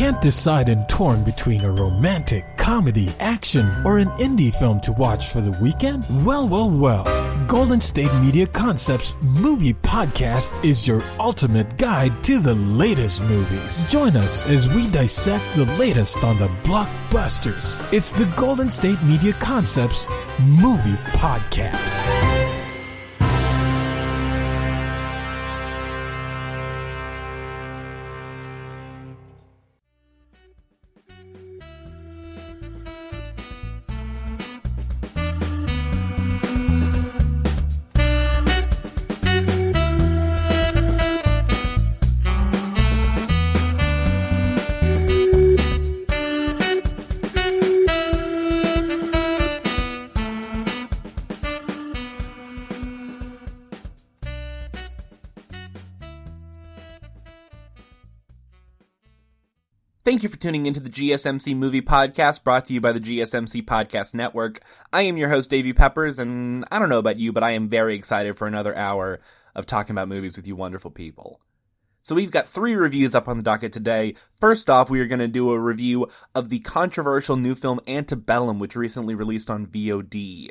Can't decide and torn between a romantic, comedy, action, or an indie film to watch for the weekend? Well. Golden State Media Concepts Movie Podcast is your ultimate guide to the latest movies. Join us as we dissect the latest on the blockbusters. It's the Golden State Media Concepts Movie Podcast. Thank you for tuning into the GSMC Movie Podcast, brought to you by the GSMC Podcast Network. I am your host, Davey Peppers, and I don't know about you, but I am very excited for another hour of talking about movies with you wonderful people. So we've got 3 reviews up on the docket today. First off, we are going to do a review of the controversial new film Antebellum, which recently released on VOD.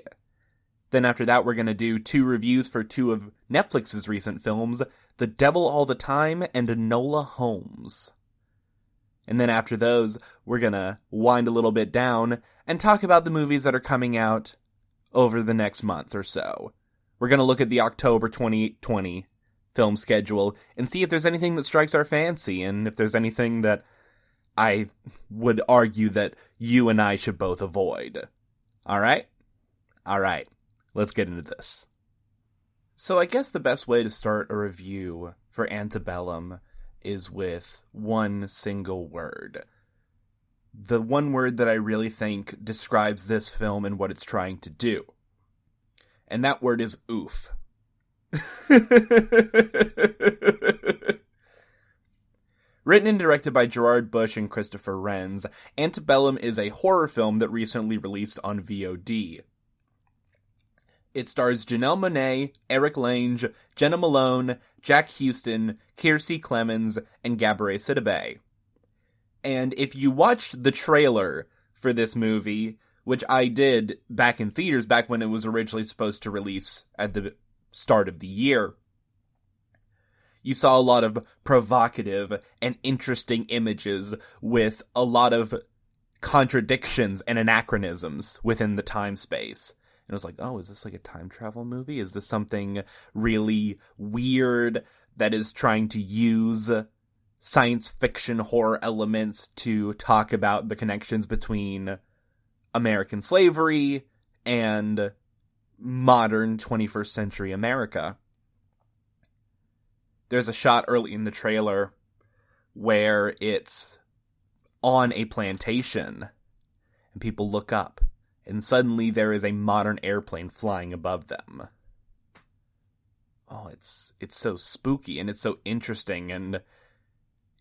Then after that, we're going to do 2 reviews for 2 of Netflix's recent films, The Devil All the Time and Enola Holmes. And then after those, we're going to wind a little bit down and talk about the movies that are coming out over the next month or so. We're going to look at the October 2020 film schedule and see if there's anything that strikes our fancy, and if there's anything that I would argue that you and I should both avoid. All right? All right. Let's get into this. So I guess the best way to start a review for Antebellum is with one single word. The one word that I really think describes this film and what it's trying to do. And that word is oof. Written and directed by Gerard Bush and Christopher Renz, Antebellum is a horror film that recently released on VOD. It stars Janelle Monáe, Eric Lange, Jenna Malone, Jack Houston, Kiersey Clemens, and Gabourey Sidibe. And if you watched the trailer for this movie, which I did back in theaters, back when it was originally supposed to release at the start of the year, you saw a lot of provocative and interesting images with a lot of contradictions and anachronisms within the time space. And I was like, oh, is this like a time travel movie? Is this something really weird that is trying to use science fiction horror elements to talk about the connections between American slavery and modern 21st century America? There's a shot early in the trailer where it's on a plantation and people look up. And suddenly there is a modern airplane flying above them. Oh, it's so spooky, and it's so interesting, and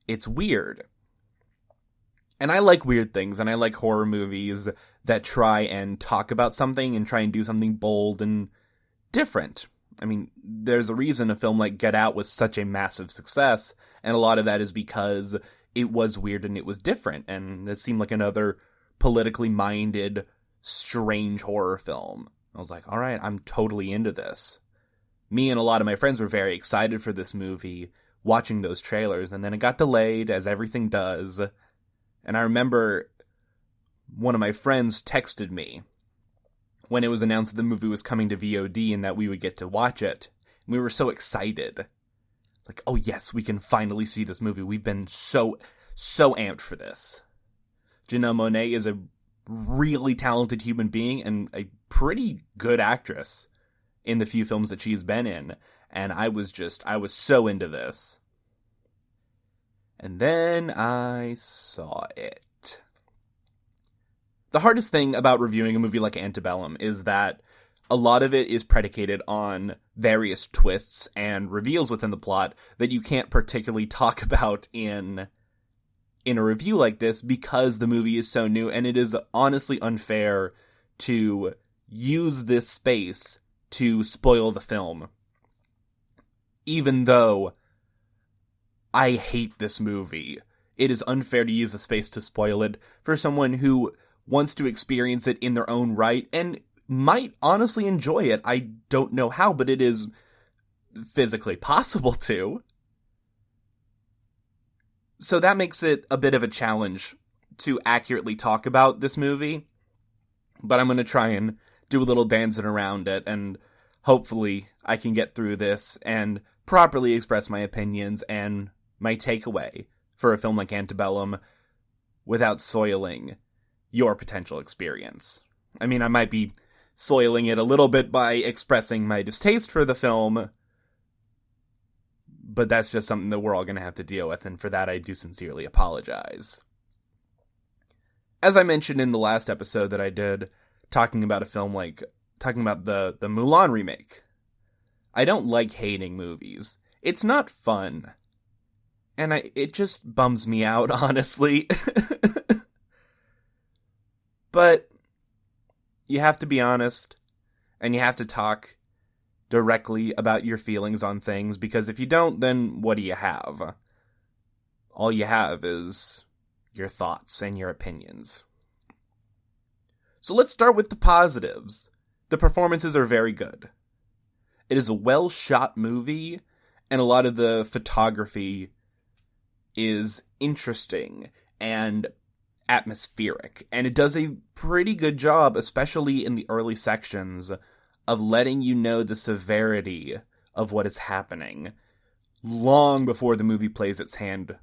it's weird. And I like weird things, and I like horror movies that try and talk about something and try and do something bold and different. I mean, there's a reason a film like Get Out was such a massive success, and a lot of that is because it was weird and it was different, and it seemed like another politically minded, strange horror film. I was like, all right, I'm totally into this. Me and a lot of my friends were very excited for this movie, watching those trailers, and then it got delayed, as everything does. And I remember one of my friends texted me when it was announced that the movie was coming to VOD and that we would get to watch it. And we were so excited. Like, oh yes, we can finally see this movie. We've been so amped for this. Janelle Monáe is a really talented human being and a pretty good actress in the few films that she's been in. And I was so into this. And then I saw it. The hardest thing about reviewing a movie like Antebellum is that a lot of it is predicated on various twists and reveals within the plot that you can't particularly talk about in a review like this because the movie is so new, and it is honestly unfair to use this space to spoil the film. Even though I hate this movie, it is unfair to use a space to spoil it for someone who wants to experience it in their own right and might honestly enjoy it. I don't know how, but it is physically possible to. So that makes it a bit of a challenge to accurately talk about this movie, but I'm going to try and do a little dancing around it, and hopefully I can get through this and properly express my opinions and my takeaway for a film like Antebellum without soiling your potential experience. I mean, I might be soiling it a little bit by expressing my distaste for the film, but that's just something that we're all going to have to deal with, and for that I do sincerely apologize. As I mentioned in the last episode that I did, talking about the Mulan remake, I don't like hating movies. It's not fun. And it just bums me out, honestly. But you have to be honest, and you have to talk directly about your feelings on things, because if you don't, then what do you have? All you have is your thoughts and your opinions. So let's start with the positives. The performances are very good. It is a well-shot movie, and a lot of the photography is interesting and atmospheric, and it does a pretty good job, especially in the early sections, of letting you know the severity of what is happening long before the movie plays its hand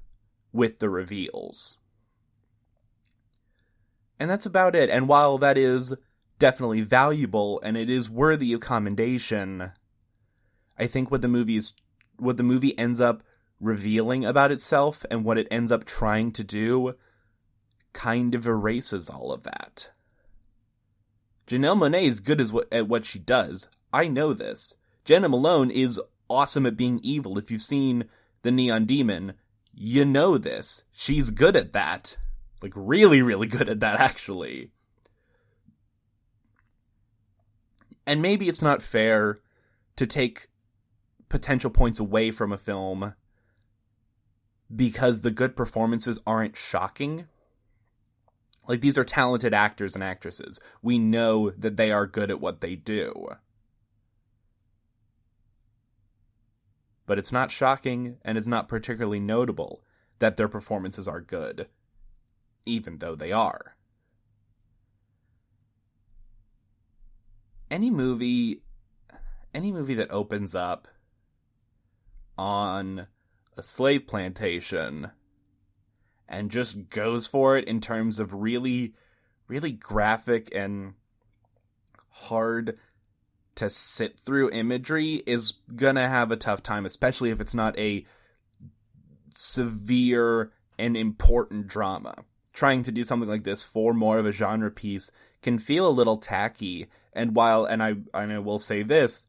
with the reveals. And that's about it. And while that is definitely valuable and it is worthy of commendation, I think what the movie ends up revealing about itself and what it ends up trying to do kind of erases all of that. Janelle Monáe is good at what she does. I know this. Jenna Malone is awesome at being evil. If you've seen The Neon Demon, you know this. She's good at that. Like, really, really good at that, actually. And maybe it's not fair to take potential points away from a film because the good performances aren't shocking. Like, these are talented actors and actresses. We know that they are good at what they do. But it's not shocking, and it's not particularly notable that their performances are good, even though they are. Any movie that opens up on a slave plantation and just goes for it in terms of really, really graphic and hard to sit through imagery is gonna have a tough time, especially if it's not a severe and important drama. Trying to do something like this for more of a genre piece can feel a little tacky. And I will say this,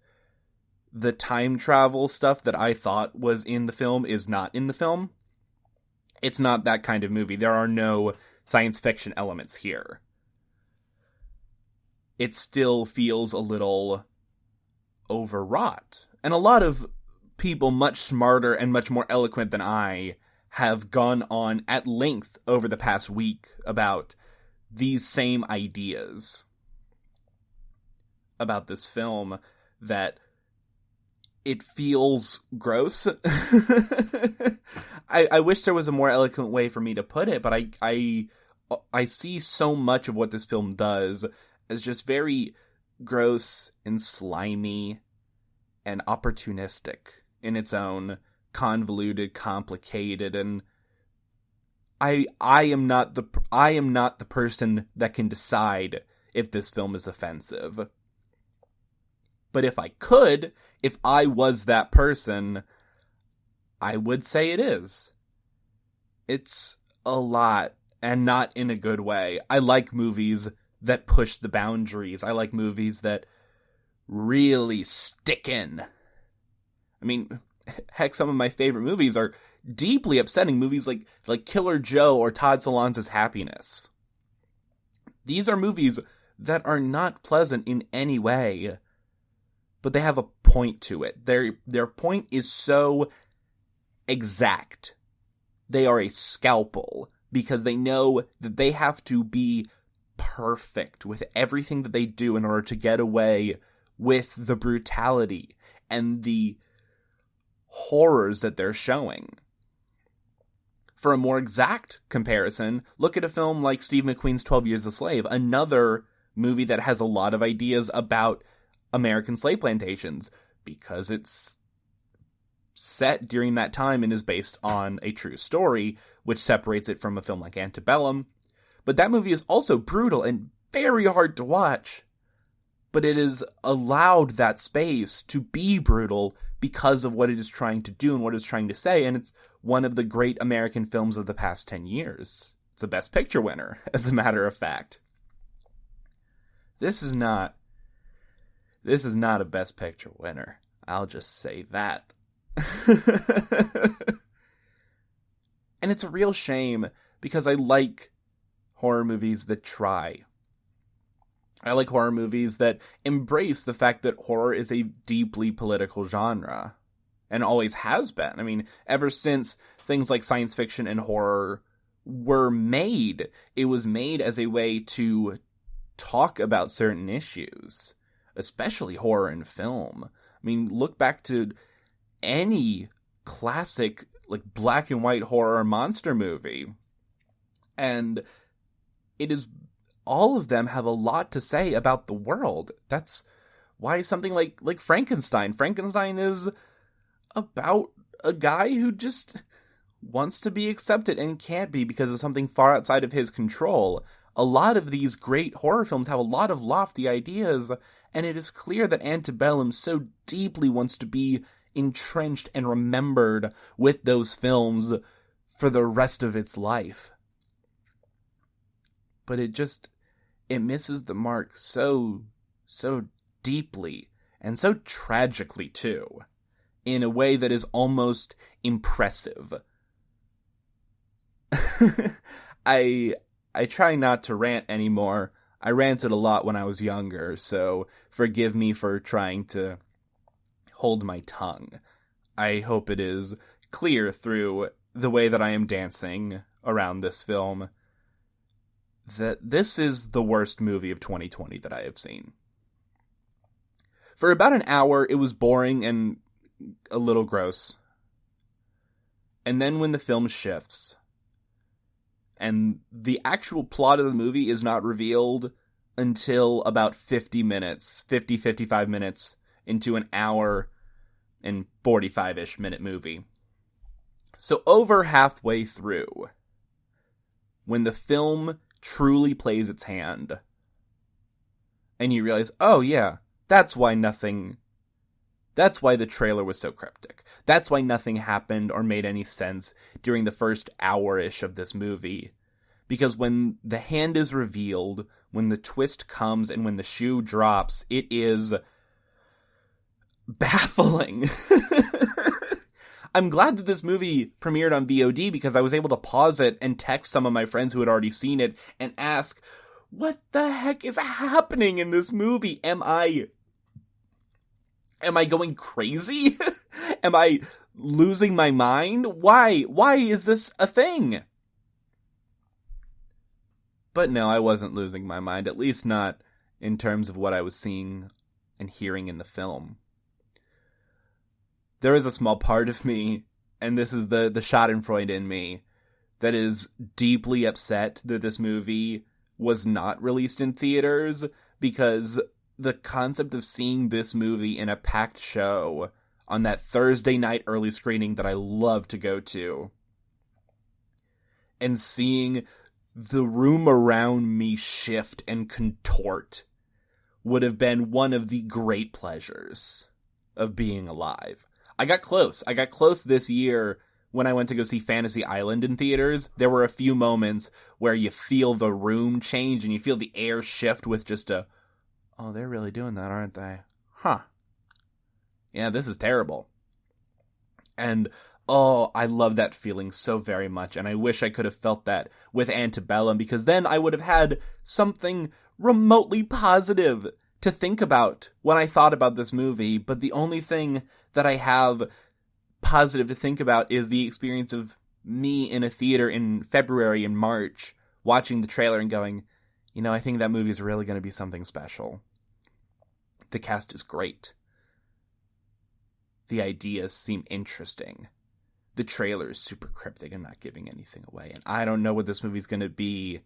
the time travel stuff that I thought was in the film is not in the film. It's not that kind of movie. There are no science fiction elements here. It still feels a little overwrought. And a lot of people much smarter and much more eloquent than I have gone on at length over the past week about these same ideas about this film, that it feels gross. I wish there was a more eloquent way for me to put it, but I see so much of what this film does as just very gross and slimy and opportunistic in its own convoluted, complicated, and I am not the person that can decide if this film is offensive. But if I was that person, I would say it is. It's a lot, and not in a good way. I like movies that push the boundaries. I like movies that really stick in. I mean, heck, some of my favorite movies are deeply upsetting movies like Killer Joe or Todd Solondz's Happiness. These are movies that are not pleasant in any way, but they have a point to it. Their point is so exact they are a scalpel because they know that they have to be perfect with everything that they do in order to get away with the brutality and the horrors that they're showing. For a more exact comparison, look at a film like Steve McQueen's 12 Years a Slave, another movie that has a lot of ideas about American slave plantations, because it's set during that time and is based on a true story, which separates it from a film like Antebellum. But that movie is also brutal and very hard to watch. But it is allowed that space to be brutal because of what it is trying to do and what it's trying to say, and it's one of the great American films of the past 10 years. It's a Best Picture winner, as a matter of fact. This is not a Best Picture winner. I'll just say that. And it's a real shame, because I like horror movies that try. I like horror movies that embrace the fact that horror is a deeply political genre. And always has been. I mean, ever since things like science fiction and horror were made, it was made as a way to talk about certain issues. Especially horror in film. I mean, look back to any classic, like, black and white horror monster movie. And it is... all of them have a lot to say about the world. That's why something like Frankenstein. Frankenstein is about a guy who just wants to be accepted and can't be because of something far outside of his control. A lot of these great horror films have a lot of lofty ideas, and it is clear that Antebellum so deeply wants to be entrenched and remembered with those films for the rest of its life. But it misses the mark so deeply, and so tragically too, in a way that is almost impressive. I try not to rant anymore. I ranted a lot when I was younger, so forgive me for trying to hold my tongue. I hope it is clear through the way that I am dancing around this film that this is the worst movie of 2020 that I have seen. For about an hour, it was boring and a little gross. And then when the film shifts, and the actual plot of the movie is not revealed until about 55 minutes into an hour and 45-ish minute movie. So over halfway through, when the film truly plays its hand, and you realize, oh yeah, that's why the trailer was so cryptic. That's why nothing happened or made any sense during the first hour-ish of this movie. Because when the hand is revealed, when the twist comes, and when the shoe drops, it is baffling. I'm glad that this movie premiered on VOD because I was able to pause it and text some of my friends who had already seen it and ask, what the heck is happening in this movie? Am I going crazy? Am I losing my mind? Why is this a thing? But no, I wasn't losing my mind, at least not in terms of what I was seeing and hearing in the film. There is a small part of me, and this is the Schadenfreude in me, that is deeply upset that this movie was not released in theaters, because the concept of seeing this movie in a packed show on that Thursday night early screening that I love to go to, and seeing the room around me shift and contort would have been one of the great pleasures of being alive. I got close this year when I went to go see Fantasy Island in theaters. There were a few moments where you feel the room change and you feel the air shift with just oh, they're really doing that, aren't they? Huh. Yeah, this is terrible. And, oh, I love that feeling so very much, and I wish I could have felt that with Antebellum, because then I would have had something remotely positive to think about when I thought about this movie, but the only thing that I have positive to think about is the experience of me in a theater in February and March watching the trailer and going, I think that movie is really going to be something special. The cast is great. The ideas seem interesting. The trailer is super cryptic and not giving anything away. And I don't know what this movie's going to be,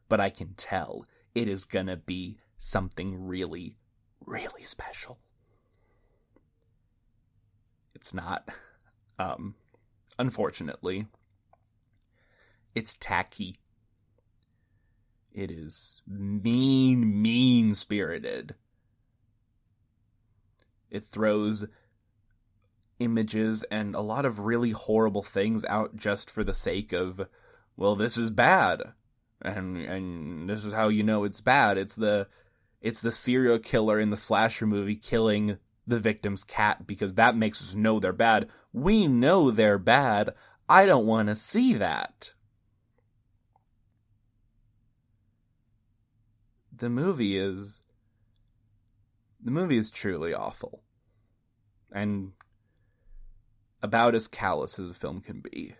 but I can tell it is going to be something really, really special. It's not. Unfortunately. It's tacky. It is mean-spirited. It throws images and a lot of really horrible things out just for the sake of, well, this is bad. And this is how you know it's bad. It's the serial killer in the slasher movie killing the victim's cat because that makes us know they're bad. We know they're bad. I don't want to see that. The movie is truly awful. And about as callous as a film can be.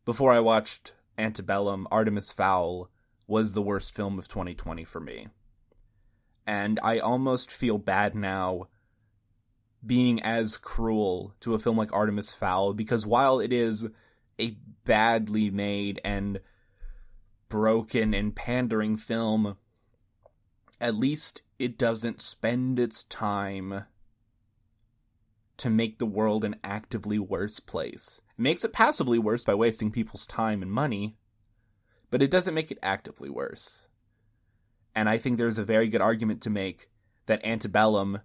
Before I watched Antebellum, Artemis Fowl was the worst film of 2020 for me. And I almost feel bad now being as cruel to a film like Artemis Fowl, because while it is a badly made and broken and pandering film, at least it doesn't spend its time to make the world an actively worse place. It makes it passively worse by wasting people's time and money, but it doesn't make it actively worse. And I think there's a very good argument to make that Antebellum,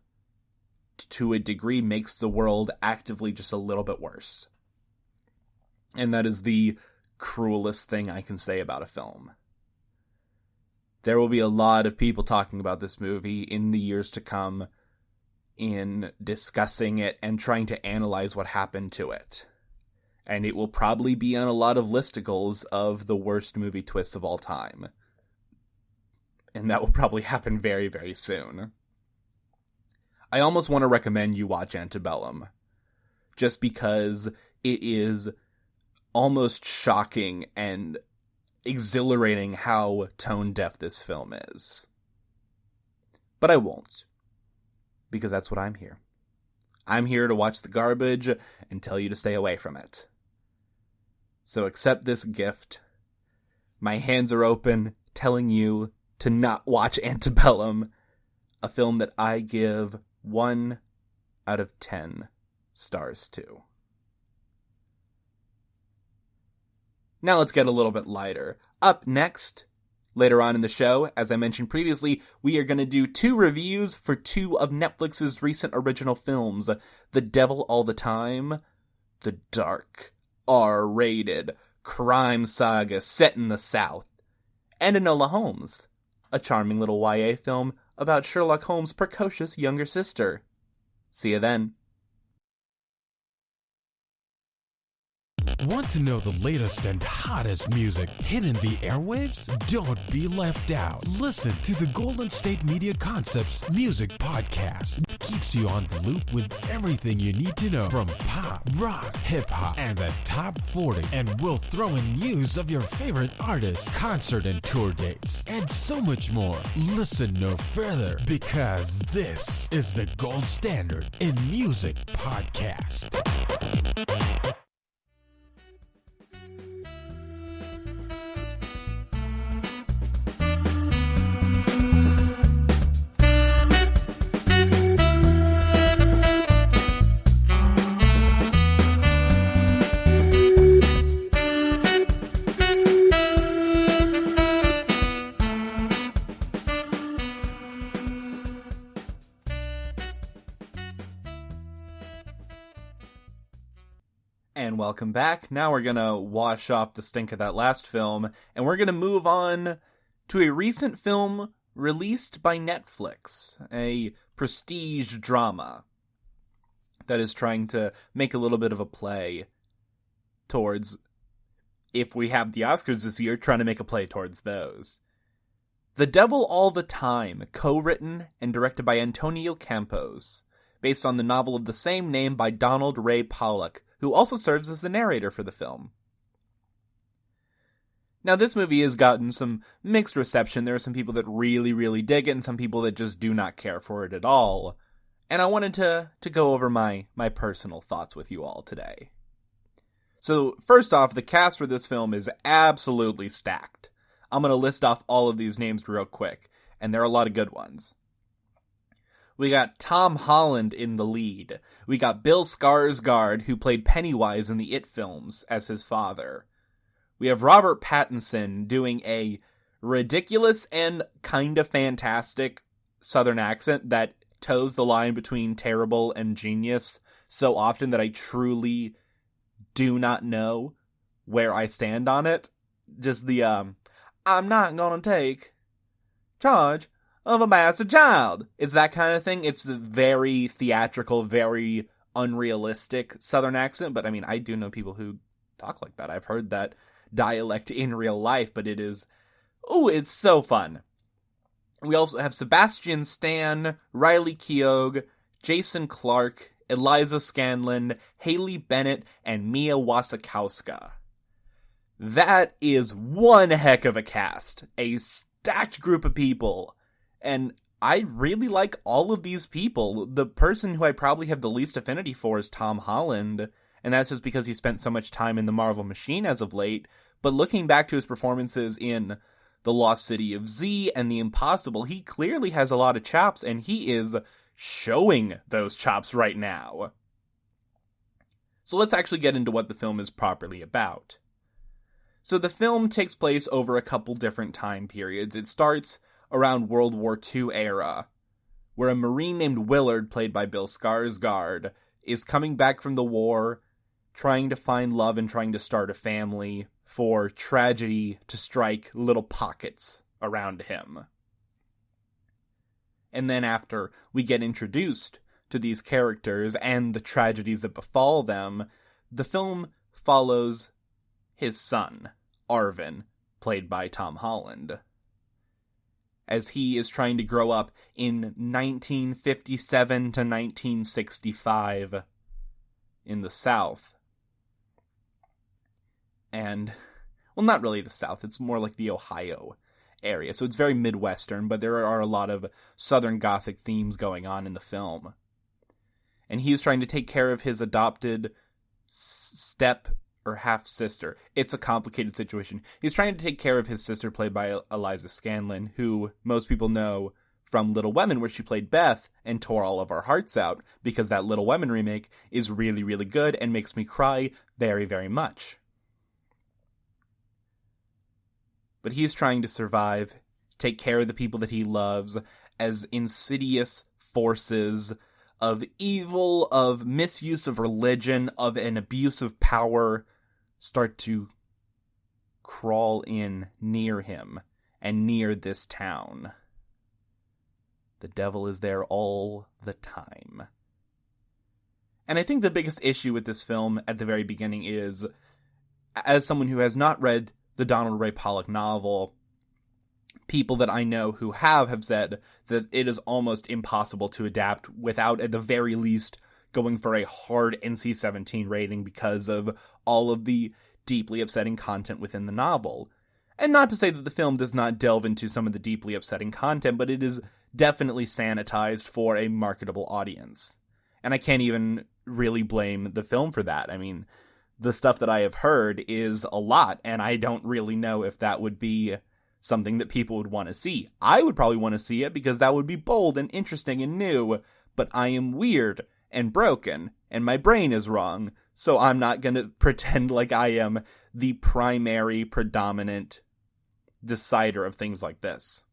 to a degree, makes the world actively just a little bit worse. And that is the cruelest thing I can say about a film. There will be a lot of people talking about this movie in the years to come, in discussing it and trying to analyze what happened to it. And it will probably be on a lot of listicles of the worst movie twists of all time. And that will probably happen very, very soon. I almost want to recommend you watch Antebellum, just because it is almost shocking and exhilarating how tone-deaf this film is. But I won't, because that's what I'm here. I'm here to watch the garbage and tell you to stay away from it. So accept this gift. My hands are open, telling you to not watch Antebellum, a film that I give 1 out of 10 stars to. Now let's get a little bit lighter. Up next, later on in the show, as I mentioned previously, we are going to do 2 reviews for 2 of Netflix's recent original films. The Devil All the Time, the dark, R-rated crime saga set in the South, and Enola Holmes, a charming little YA film about Sherlock Holmes' precocious younger sister. See you then. Want to know the latest and hottest music hitting the airwaves? Don't be left out. Listen to the Golden State Media Concepts Music Podcast. It keeps you on the loop with everything you need to know from pop, rock, hip-hop, and the top 40. And we'll throw in news of your favorite artists, concert and tour dates, and so much more. Listen no further, because this is the gold standard in music podcast. And welcome back. Now we're going to wash off the stink of that last film, and we're going to move on to a recent film released by Netflix, a prestige drama that is trying to make a little bit of a play towards, if we have the Oscars this year, trying to make a play towards those. The Devil All the Time, co-written and directed by Antonio Campos, based on the novel of the same name by Donald Ray Pollock, who also serves as the narrator for the film. Now, this movie has gotten some mixed reception. There are some people that really, really dig it, and some people that just do not care for it at all. And I wanted to go over my personal thoughts with you all today. So, first off, the cast for this film is absolutely stacked. I'm going to list off all of these names real quick, and there are a lot of good ones. We got Tom Holland in the lead. We got Bill Skarsgård, who played Pennywise in the It films, as his father. We have Robert Pattinson doing a ridiculous and kind of fantastic Southern accent that toes the line between terrible and genius so often that I truly do not know where I stand on it. Just the, I'm not gonna take charge of a bastard child. It's that kind of thing. It's the very theatrical, very unrealistic Southern accent, but I mean, I do know people who talk like that. I've heard that dialect in real life, but it's so fun. We also have Sebastian Stan, Riley Keough, Jason Clarke, Eliza Scanlon, Haley Bennett, and Mia Wasikowska. That is one heck of a cast. A stacked group of people. And I really like all of these people. The person who I probably have the least affinity for is Tom Holland, and that's just because he spent so much time in the Marvel machine as of late. But looking back to his performances in The Lost City of Z and The Impossible, he clearly has a lot of chops, and he is showing those chops right now. So let's actually get into what the film is properly about. So the film takes place over a couple different time periods. It starts around World War II era, where a Marine named Willard, played by Bill Skarsgård, is coming back from the war, trying to find love and trying to start a family, for tragedy to strike little pockets around him. And then after we get introduced to these characters and the tragedies that befall them, the film follows his son, Arvin, played by Tom Holland, as he is trying to grow up in 1957 to 1965 in the South. And, well, not really the South, it's more like the Ohio area. So it's very Midwestern, but there are a lot of Southern Gothic themes going on in the film. And he's trying to take care of his adopted step or half-sister. It's a complicated situation. He's trying to take care of his sister, played by Eliza Scanlon, who most people know from Little Women, where she played Beth and tore all of our hearts out, because that Little Women remake is really, really good and makes me cry very, very much. But he's trying to survive, take care of the people that he loves, as insidious forces of evil, of misuse of religion, of an abuse of power start to crawl in near him and near this town. The devil is there all the time. And I think the biggest issue with this film at the very beginning is, as someone who has not read the Donald Ray Pollock novel, people that I know who have said that it is almost impossible to adapt without, at the very least, going for a hard NC-17 rating because of all of the deeply upsetting content within the novel. And not to say that the film does not delve into some of the deeply upsetting content, but it is definitely sanitized for a marketable audience. And I can't even really blame the film for that. I mean, the stuff that I have heard is a lot, and I don't really know if that would be something that people would want to see. I would probably want to see it because that would be bold and interesting and new, but I am weird and broken, and my brain is wrong, so I'm not going to pretend like I am the primary, predominant decider of things like this.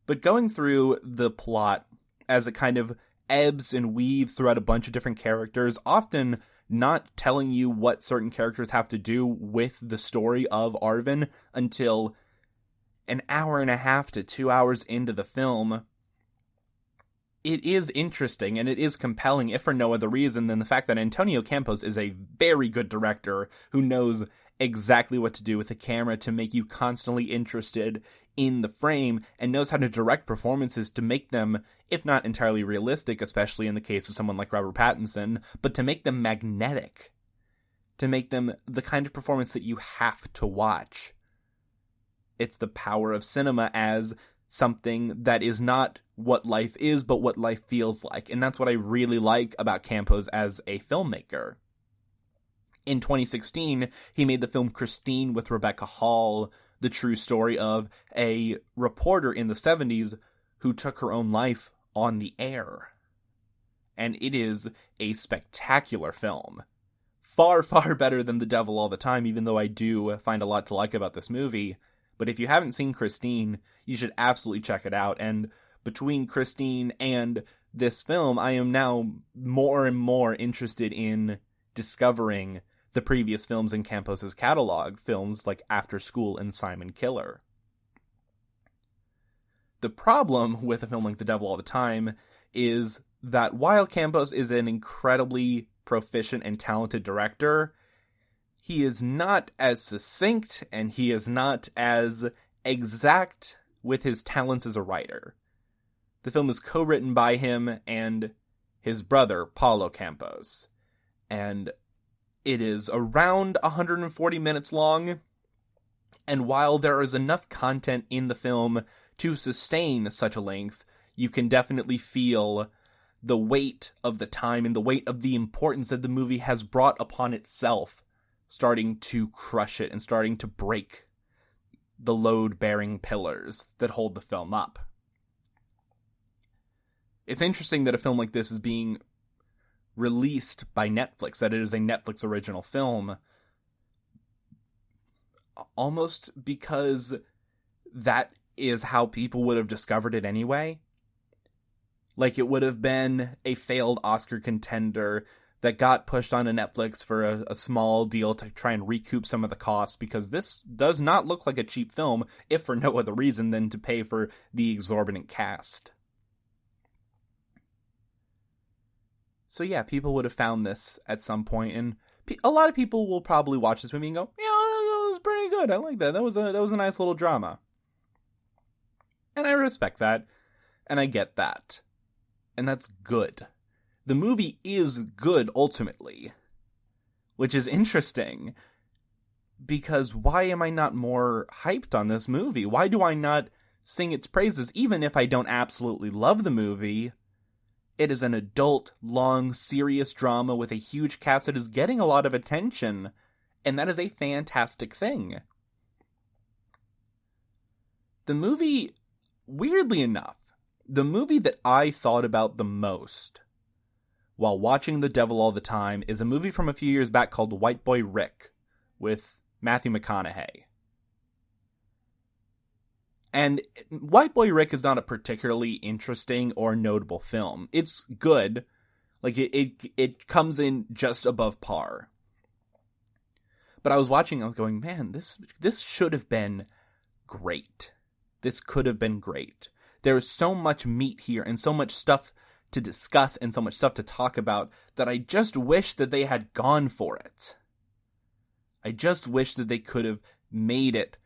But going through the plot as it kind of ebbs and weaves throughout a bunch of different characters, often not telling you what certain characters have to do with the story of Arvin until an hour and a half to 2 hours into the film, it is interesting and it is compelling, if for no other reason than the fact that Antonio Campos is a very good director who knows exactly what to do with the camera to make you constantly interested in the frame, and knows how to direct performances to make them, if not entirely realistic, especially in the case of someone like Robert Pattinson, but to make them magnetic. To make them the kind of performance that you have to watch. It's the power of cinema as something that is not what life is, but what life feels like. And that's what I really like about Campos as a filmmaker. In 2016, he made the film Christine with Rebecca Hall, the true story of a reporter in the 70s who took her own life on the air. And it is a spectacular film. Far, far better than The Devil All the Time, even though I do find a lot to like about this movie. But if you haven't seen Christine, you should absolutely check it out. And between Christine and this film, I am now more and more interested in discovering the previous films in Campos' catalog, films like After School and Simon Killer. The problem with a film like The Devil All the Time is that while Campos is an incredibly proficient and talented director, he is not as succinct and he is not as exact with his talents as a writer. The film is co-written by him and his brother, Paulo Campos, and it is around 140 minutes long, and while there is enough content in the film to sustain such a length, you can definitely feel the weight of the time and the weight of the importance that the movie has brought upon itself, starting to crush it and starting to break the load-bearing pillars that hold the film up. It's interesting that a film like this is being released by Netflix, that it is a Netflix original film, almost because that is how people would have discovered it anyway. Like, it would have been a failed Oscar contender that got pushed onto Netflix for a small deal to try and recoup some of the costs, because this does not look like a cheap film, if for no other reason than to pay for the exorbitant cast. So yeah, people would have found this at some point, and a lot of people will probably watch this movie and go, yeah, that was pretty good, I like that, that was a nice little drama. And I respect that, and I get that. And that's good. The movie is good, ultimately. Which is interesting. Because why am I not more hyped on this movie? Why do I not sing its praises? Even if I don't absolutely love the movie, it is an adult, long, serious drama with a huge cast that is getting a lot of attention. And that is a fantastic thing. The movie, weirdly enough, the movie that I thought about the most while watching The Devil All the Time is a movie from a few years back called White Boy Rick with Matthew McConaughey. And White Boy Rick is not a particularly interesting or notable film. It's good. Like, it comes in just above par. But I was watching, I was going, man, this should have been great. This could have been great. There is so much meat here and so much stuff to discuss and so much stuff to talk about that I just wish that they had gone for it. I just wish that they could have made it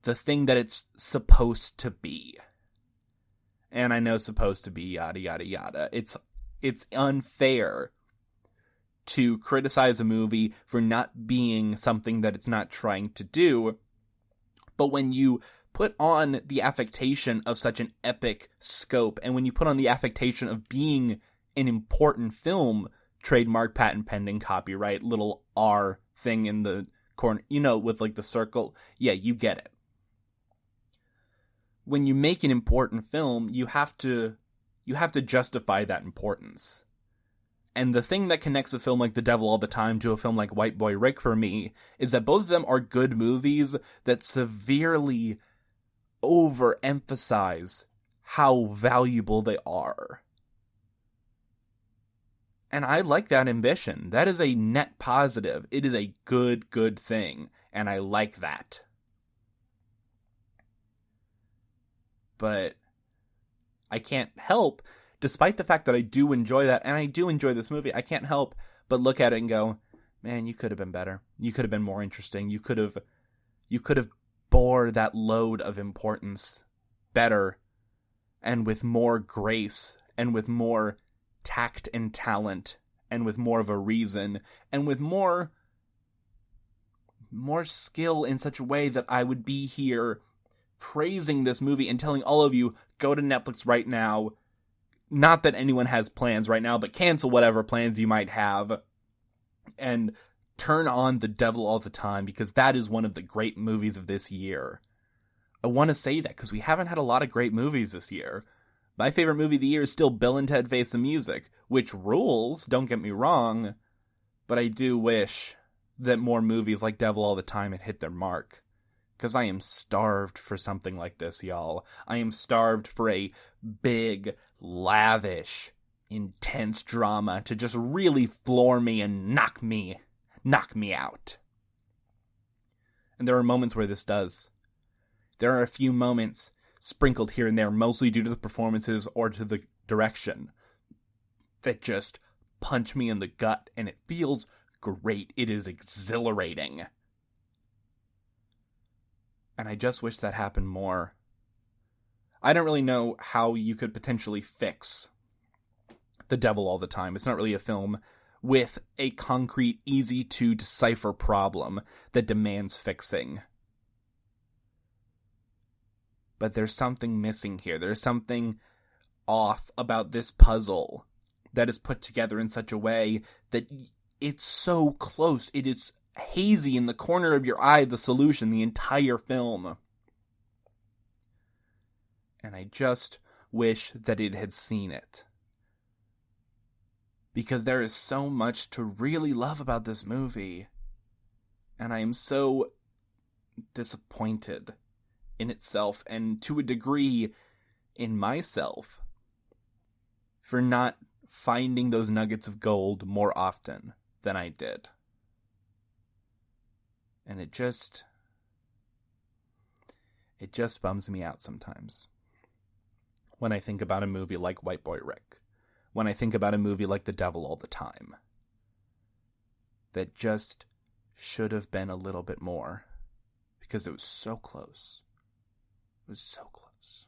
the thing that it's supposed to be. And I know supposed to be yada yada yada. It's unfair to criticize a movie for not being something that it's not trying to do. But when you put on the affectation of such an epic scope, and when you put on the affectation of being an important film, trademark, patent pending, copyright, little R thing in the corner, with like the circle, yeah, you get it. When you make an important film, you have to justify that importance. And the thing that connects a film like The Devil All the Time to a film like White Boy Rick for me is that both of them are good movies that severely overemphasize how valuable they are. And I like that ambition. That is a net positive. It is a good thing. And I like that. But I can't help, despite the fact that I do enjoy that, and I do enjoy this movie, I can't help but look at it and go, man, you could have been better. You could have been more interesting. You could have bore that load of importance better and with more grace and with more tact and talent and with more of a reason and with more skill in such a way that I would be here praising this movie and telling all of you, go to Netflix right now. Not that anyone has plans right now, but cancel whatever plans you might have and turn on The Devil All the Time, because that is one of the great movies of this year. I want to say that because we haven't had a lot of great movies this year. My favorite movie of the year is still Bill and Ted Face the Music, which rules, don't get me wrong, but I do wish that more movies like Devil All the Time had hit their mark. Because I am starved for something like this, y'all. I am starved for a big, lavish, intense drama to just really floor me and knock me out. And there are moments where this does. There are a few moments sprinkled here and there, mostly due to the performances or to the direction, that just punch me in the gut, and it feels great. It is exhilarating. And I just wish that happened more. I don't really know how you could potentially fix The Devil All the Time. It's not really a film with a concrete, easy-to-decipher problem that demands fixing. But there's something missing here. There's something off about this puzzle that is put together in such a way that it's so close. It is hazy in the corner of your eye, the solution, the entire film. And I just wish that it had seen it. Because there is so much to really love about this movie. And I am so disappointed in itself, and to a degree in myself, for not finding those nuggets of gold more often than I did. And it just bums me out sometimes. When I think about a movie like White Boy Rick. When I think about a movie like The Devil All the Time. That just should have been a little bit more. Because it was so close. It was so close.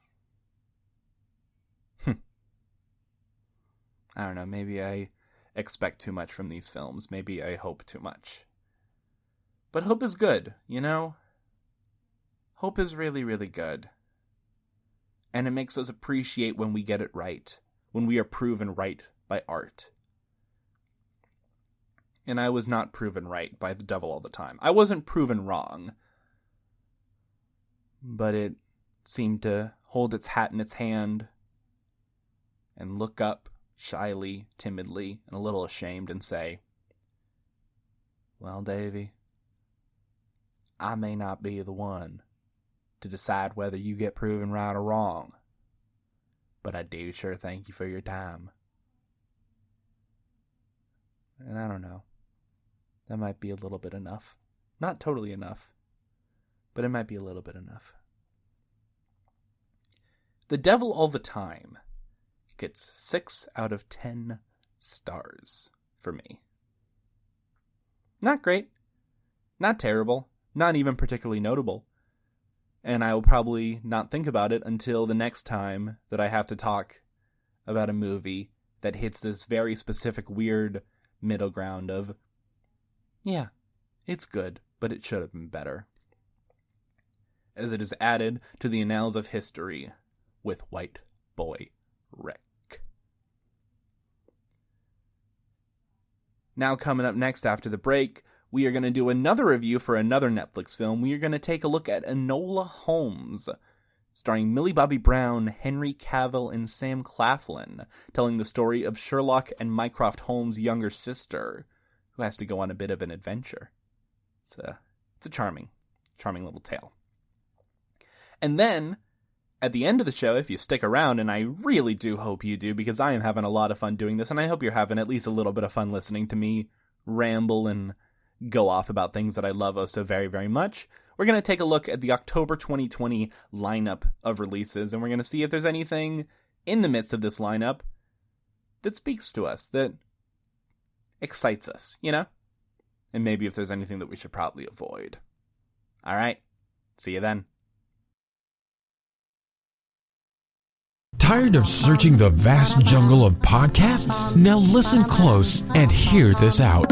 I don't know, maybe I expect too much from these films. Maybe I hope too much. But hope is good, you know? Hope is really, really good. And it makes us appreciate when we get it right. When we are proven right by art. And I was not proven right by The Devil All the Time. I wasn't proven wrong. But it seemed to hold its hat in its hand and look up shyly, timidly, and a little ashamed and say, well, Davey, I may not be the one to decide whether you get proven right or wrong, but I do sure thank you for your time. And I don't know. That might be a little bit enough. Not totally enough, but it might be a little bit enough. The Devil All the Time gets 6 out of 10 stars for me. Not great. Not terrible. Not even particularly notable. And I will probably not think about it until the next time that I have to talk about a movie that hits this very specific weird middle ground of, yeah, it's good, but it should have been better. As it is added to the annals of history with White Boy Rick. Now coming up next after the break, we are going to do another review for another Netflix film. We are going to take a look at Enola Holmes, starring Millie Bobby Brown, Henry Cavill, and Sam Claflin, telling the story of Sherlock and Mycroft Holmes' younger sister, who has to go on a bit of an adventure. It's a charming little tale. And then, at the end of the show, if you stick around, and I really do hope you do, because I am having a lot of fun doing this, and I hope you're having at least a little bit of fun listening to me ramble and go off about things that I love oh so very, very much. We're going to take a look at the October 2020 lineup of releases, and we're going to see if there's anything in the midst of this lineup that speaks to us, that excites us, you know? and maybe if there's anything that we should probably avoid. All right, see you then. Tired of searching the vast jungle of podcasts? Now listen close and hear this out.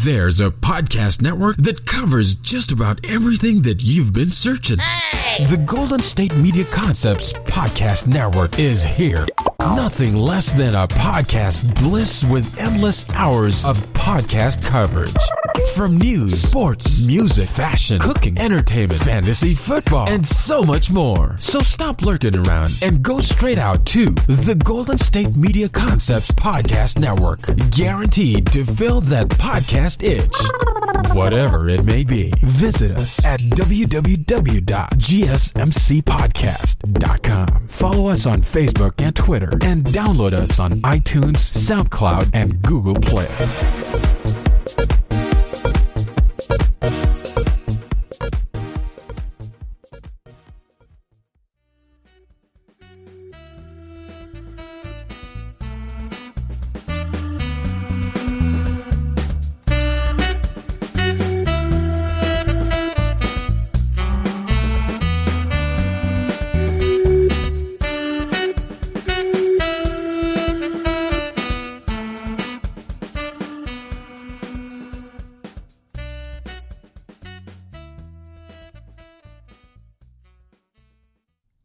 There's a podcast network that covers just about everything that you've been searching. Hey! The Golden State Media Concepts Podcast Network is here. Nothing less than a podcast bliss with endless hours of podcast coverage. From news, sports, music, fashion, cooking, entertainment, fantasy, football, and so much more. So stop lurking around and go straight out to the Golden State Media Concepts Podcast Network. Guaranteed to fill that podcast itch. Whatever it may be. Visit us at www.gsmcpodcast.com. Follow us on Facebook and Twitter, and download us on iTunes, SoundCloud, and Google Play.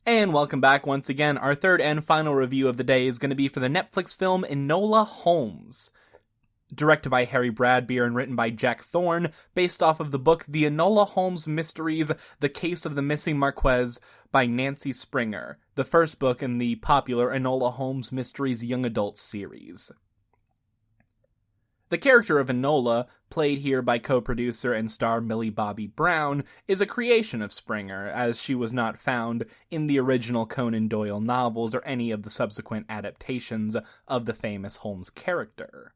And welcome back once again. Our third and final review of the day is going to be for the Netflix film Enola Holmes. Directed by Harry Bradbeer and written by Jack Thorne, based off of the book The Enola Holmes Mysteries, The Case of the Missing Marquez by Nancy Springer, the first book in the popular Enola Holmes Mysteries young adult series. The character of Enola, played here by co-producer and star Millie Bobby Brown, is a creation of Springer, as she was not found in the original Conan Doyle novels or any of the subsequent adaptations of the famous Holmes character.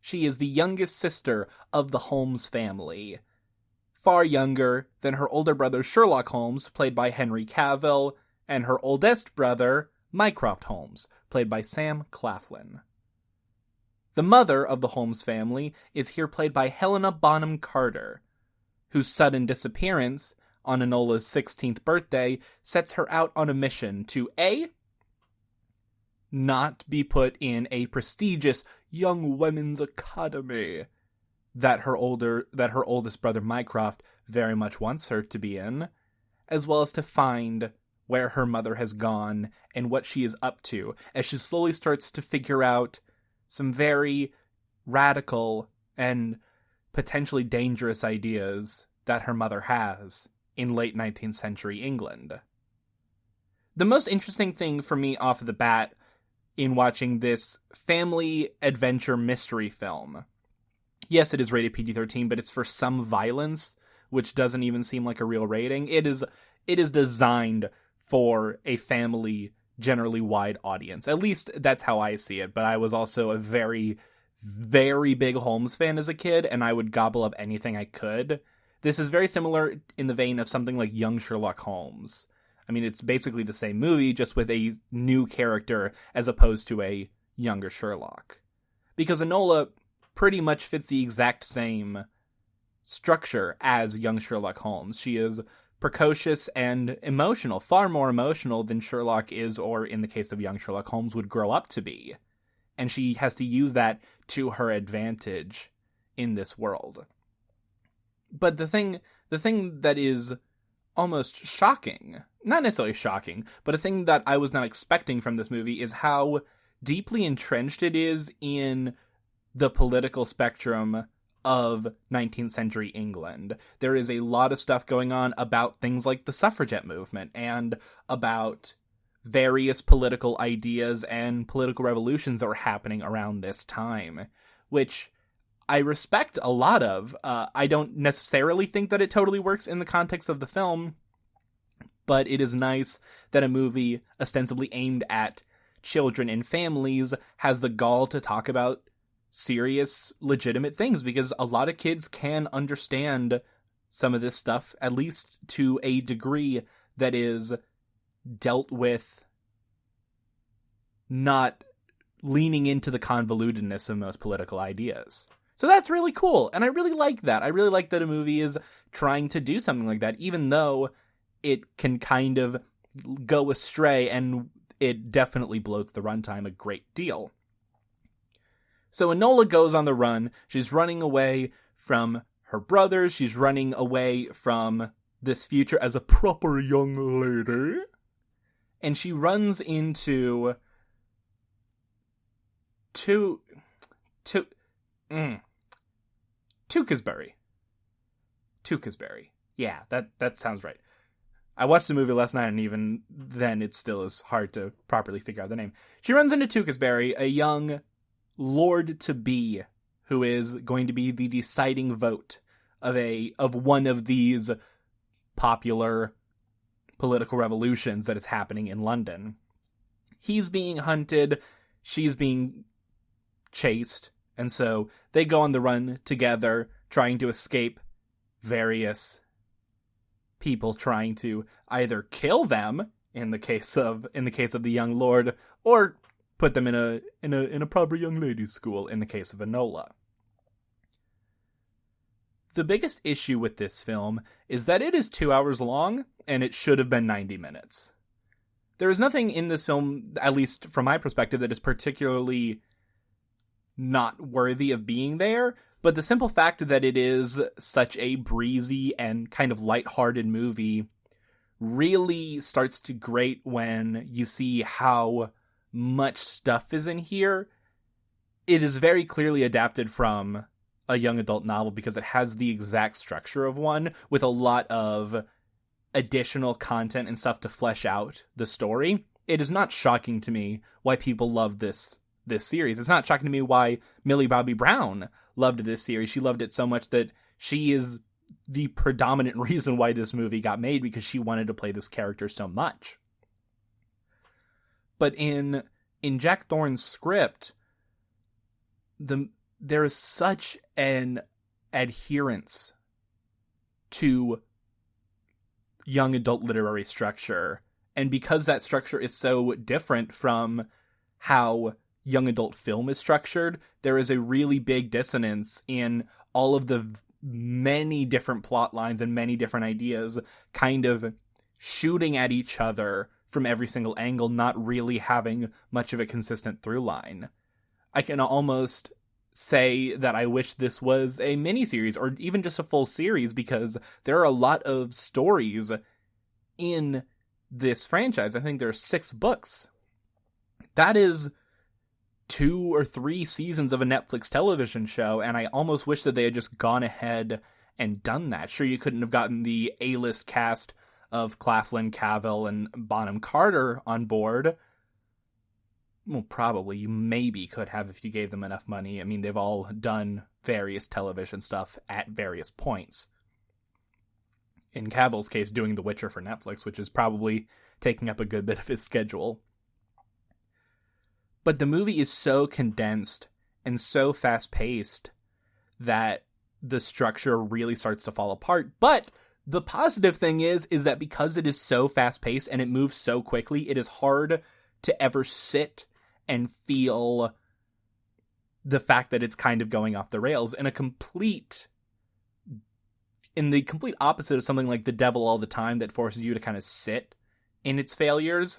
She is the youngest sister of the Holmes family, far younger than her older brother Sherlock Holmes, played by Henry Cavill, and her oldest brother, Mycroft Holmes, played by Sam Claflin. The mother of the Holmes family is here played by Helena Bonham Carter, whose sudden disappearance on Enola's 16th birthday sets her out on a mission to A, not be put in a prestigious young women's academy that her oldest brother Mycroft very much wants her to be in, as well as to find where her mother has gone and what she is up to, as she slowly starts to figure out some very radical and potentially dangerous ideas that her mother has in late 19th century England. The most interesting thing for me off of the bat in watching this family adventure mystery film, yes, it is rated PG-13, but it's for some violence, which doesn't even seem like a real rating. It is designed for a family generally wide audience. At least that's how I see it, but I was also a very, very big Holmes fan as a kid, and I would gobble up anything I could. This is very similar in the vein of something like Young Sherlock Holmes. I mean, it's basically the same movie, just with a new character as opposed to a younger Sherlock. Because Enola pretty much fits the exact same structure as Young Sherlock Holmes. She is precocious and emotional, far more emotional than Sherlock is, or in the case of Young Sherlock Holmes, would grow up to be. And she has to use that to her advantage in this world. But the thing that is almost shocking, not necessarily shocking, but a thing that I was not expecting from this movie is how deeply entrenched it is in the political spectrum of 19th century England. There is a lot of stuff going on about things like the suffragette movement and about various political ideas and political revolutions that were happening around this time, which I respect a lot of. I don't necessarily think that it totally works in the context of the film, but it is nice that a movie ostensibly aimed at children and families has the gall to talk about serious, legitimate things, because a lot of kids can understand some of this stuff, at least to a degree that is dealt with not leaning into the convolutedness of most political ideas. So that's really cool, and I really like that. I really like that a movie is trying to do something like that, even though it can kind of go astray, and it definitely bloats the runtime a great deal. So Enola goes on the run. She's running away from her brothers. She's running away from this future as a proper young lady. And she runs into Tewkesbury. Yeah, that sounds right. I watched the movie last night, and even then it still is hard to properly figure out the name. She runs into Tewkesbury, a young lord-to-be who is going to be the deciding vote of one of these popular political revolutions that is happening in London. He's being hunted, she's being chased, and so they go on the run together, trying to escape various people trying to either kill them in the case of the young lord, or put them in a proper young ladies' school in the case of Enola. The biggest issue with this film is that it is 2 hours long, and it should have been 90 minutes. There is nothing in this film, at least from my perspective, that is particularly not worthy of being there, but the simple fact that it is such a breezy and kind of lighthearted movie really starts to grate when you see how much stuff is in here. It is very clearly adapted from a young adult novel because it has the exact structure of one, with a lot of additional content and stuff to flesh out the story. It is not shocking to me why people love this series. It's not shocking to me why Millie Bobby Brown loved this series. She loved it so much that she is the predominant reason why this movie got made, because she wanted to play this character so much. But in Jack Thorne's script, there is such an adherence to young adult literary structure, and because that structure is so different from how young adult film is structured, there is a really big dissonance in all of the many different plot lines and many different ideas kind of shooting at each other from every single angle, not really having much of a consistent through line. I can almost say that I wish this was a miniseries or even just a full series, because there are a lot of stories in this franchise. I think there are 6 books. That is 2 or 3 seasons of a Netflix television show, and I almost wish that they had just gone ahead and done that. Sure, you couldn't have gotten the A-list cast of Claflin, Cavill, and Bonham Carter on board. Well, probably. You maybe could have if you gave them enough money. I mean, they've all done various television stuff at various points. In Cavill's case, doing The Witcher for Netflix, which is probably taking up a good bit of his schedule. But the movie is so condensed and so fast-paced that the structure really starts to fall apart. But the positive thing is that because it is so fast-paced and it moves so quickly, it is hard to ever sit and feel the fact that it's kind of going off the rails in the complete opposite of something like The Devil All the Time that forces you to kind of sit in its failures.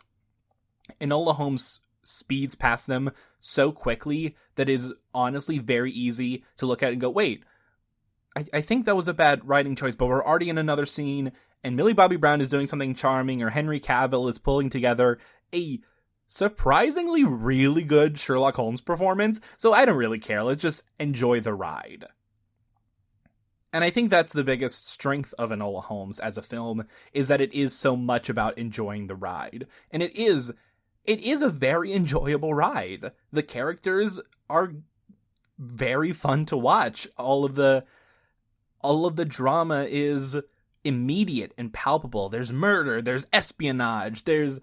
Enola Holmes speeds past them so quickly that it is honestly very easy to look at and go, wait, I think that was a bad writing choice, but we're already in another scene, and Millie Bobby Brown is doing something charming, or Henry Cavill is pulling together a surprisingly really good Sherlock Holmes performance, so I don't really care. Let's just enjoy the ride. And I think that's the biggest strength of Enola Holmes as a film, is that it is so much about enjoying the ride. And it is a very enjoyable ride. The characters are very fun to watch. All of the drama is immediate and palpable. There's murder, there's espionage, there's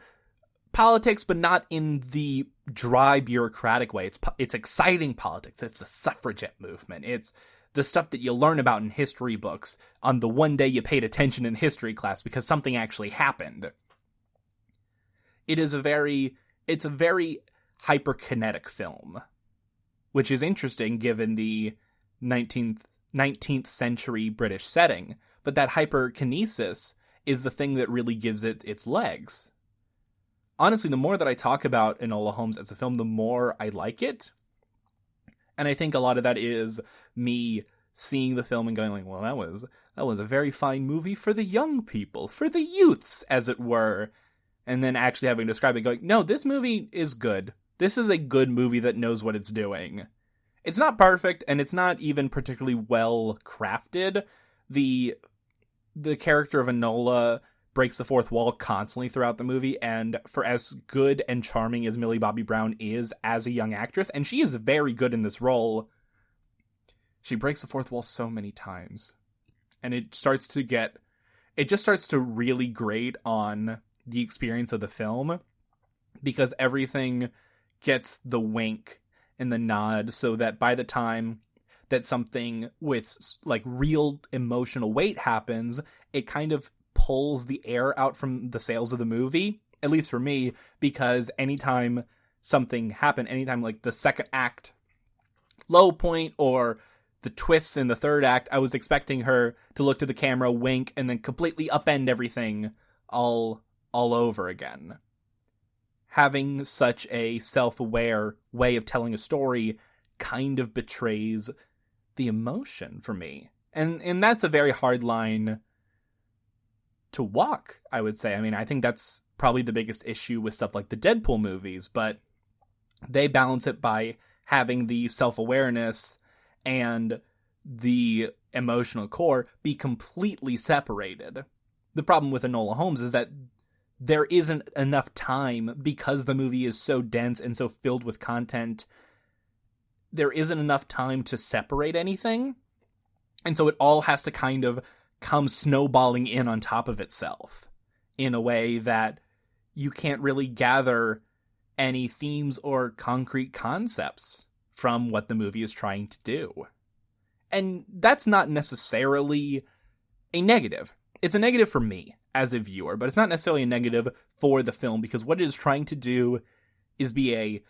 politics, but not in the dry bureaucratic way. It's exciting politics. It's the suffragette movement. It's the stuff that you learn about in history books on the one day you paid attention in history class because something actually happened. It's a very hyperkinetic film, which is interesting given the 19th century British setting, but that hyperkinesis is the thing that really gives it its legs. Honestly, the more that I talk about Enola Holmes as a film, the more I like it. And I think a lot of that is me seeing the film and going like, well, that was a very fine movie for the young people, for the youths, as it were. And then actually having to describe it going, no, this movie is good. This is a good movie that knows what it's doing. It's not perfect, and it's not even particularly well crafted. The character of Enola breaks the fourth wall constantly throughout the movie, and for as good and charming as Millie Bobby Brown is as a young actress, and she is very good in this role, she breaks the fourth wall so many times. And it just starts to really grate on the experience of the film, because everything gets the wink and the nod, so that by the time that something with like real emotional weight happens, it kind of pulls the air out from the sails of the movie, at least for me, because anytime something happened, anytime like the second act low point or the twists in the third act, I was expecting her to look to the camera, wink, and then completely upend everything all over again. Having such a self-aware way of telling a story kind of betrays the emotion for me. And that's a very hard line to walk, I would say. I mean, I think that's probably the biggest issue with stuff like the Deadpool movies, but they balance it by having the self-awareness and the emotional core be completely separated. The problem with Enola Holmes is that there isn't enough time, because the movie is so dense and so filled with content. There isn't enough time to separate anything. And so it all has to kind of come snowballing in on top of itself in a way that you can't really gather any themes or concrete concepts from what the movie is trying to do. And that's not necessarily a negative. It's a negative for me as a viewer, but it's not necessarily a negative for the film, because what it is trying to do is be a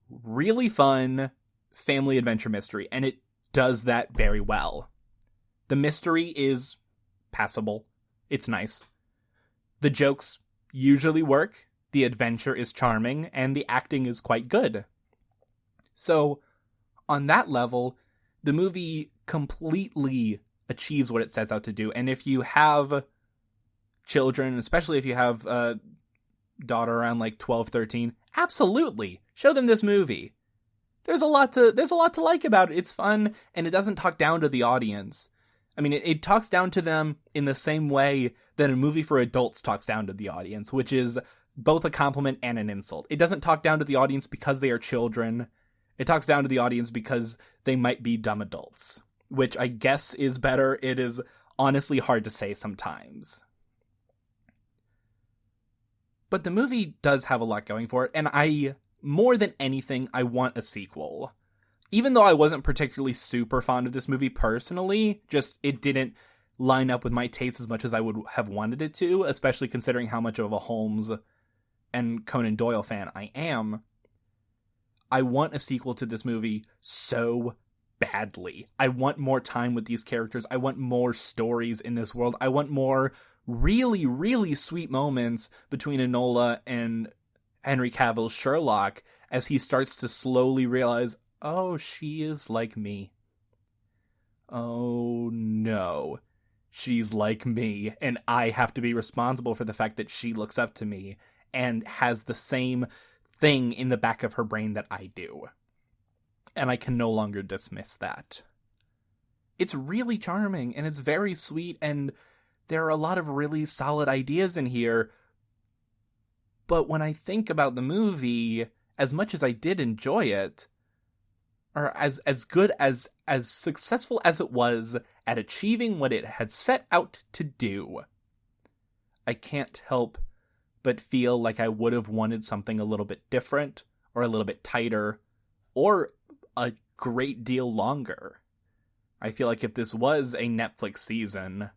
really fun family adventure mystery, and it does that very well. The mystery is passable. It's nice. The jokes usually work, the adventure is charming, and the acting is quite good. So, on that level, the movie completely achieves what it sets out to do, and if you have children, especially if you have a daughter around like 12, 13, absolutely show them this movie. There's a lot to like about it. It's fun, and it doesn't talk down to the audience. I mean, it talks down to them in the same way that a movie for adults talks down to the audience, which is both a compliment and an insult. It doesn't talk down to the audience because they are children. It talks down to the audience because they might be dumb adults, which I guess is better. It is honestly hard to say sometimes. But the movie does have a lot going for it, and more than anything, I want a sequel. Even though I wasn't particularly super fond of this movie personally, just it didn't line up with my taste as much as I would have wanted it to, especially considering how much of a Holmes and Conan Doyle fan I am. I want a sequel to this movie so badly. I want more time with these characters. I want more stories in this world. I want more really, really sweet moments between Enola and Henry Cavill's Sherlock as he starts to slowly realize, oh, she is like me. Oh, no. She's like me, and I have to be responsible for the fact that she looks up to me and has the same thing in the back of her brain that I do. And I can no longer dismiss that. It's really charming, and it's very sweet, and there are a lot of really solid ideas in here. But when I think about the movie, as much as I did enjoy it, or as good as successful as it was at achieving what it had set out to do, I can't help but feel like I would have wanted something a little bit different, or a little bit tighter, or a great deal longer. I feel like if this was a Netflix season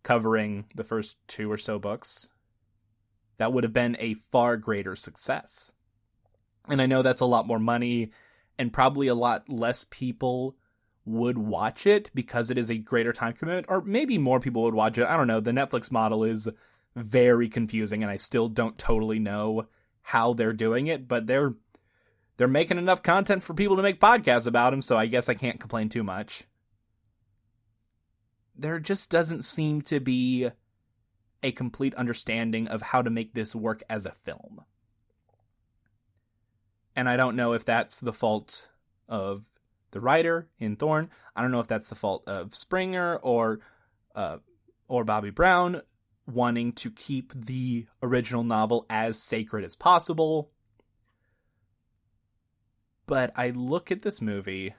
covering the first 2 or so books, that would have been a far greater success. And I know that's a lot more money, and probably a lot less people would watch it because it is a greater time commitment, or maybe more people would watch it. I don't know. The Netflix model is very confusing, and I still don't totally know how they're doing it, but they're making enough content for people to make podcasts about them, so I guess I can't complain too much. There just doesn't seem to be a complete understanding of how to make this work as a film. And I don't know if that's the fault of the writer in Thorne. I don't know if that's the fault of Springer or Bobby Brown wanting to keep the original novel as sacred as possible. But I look at this movie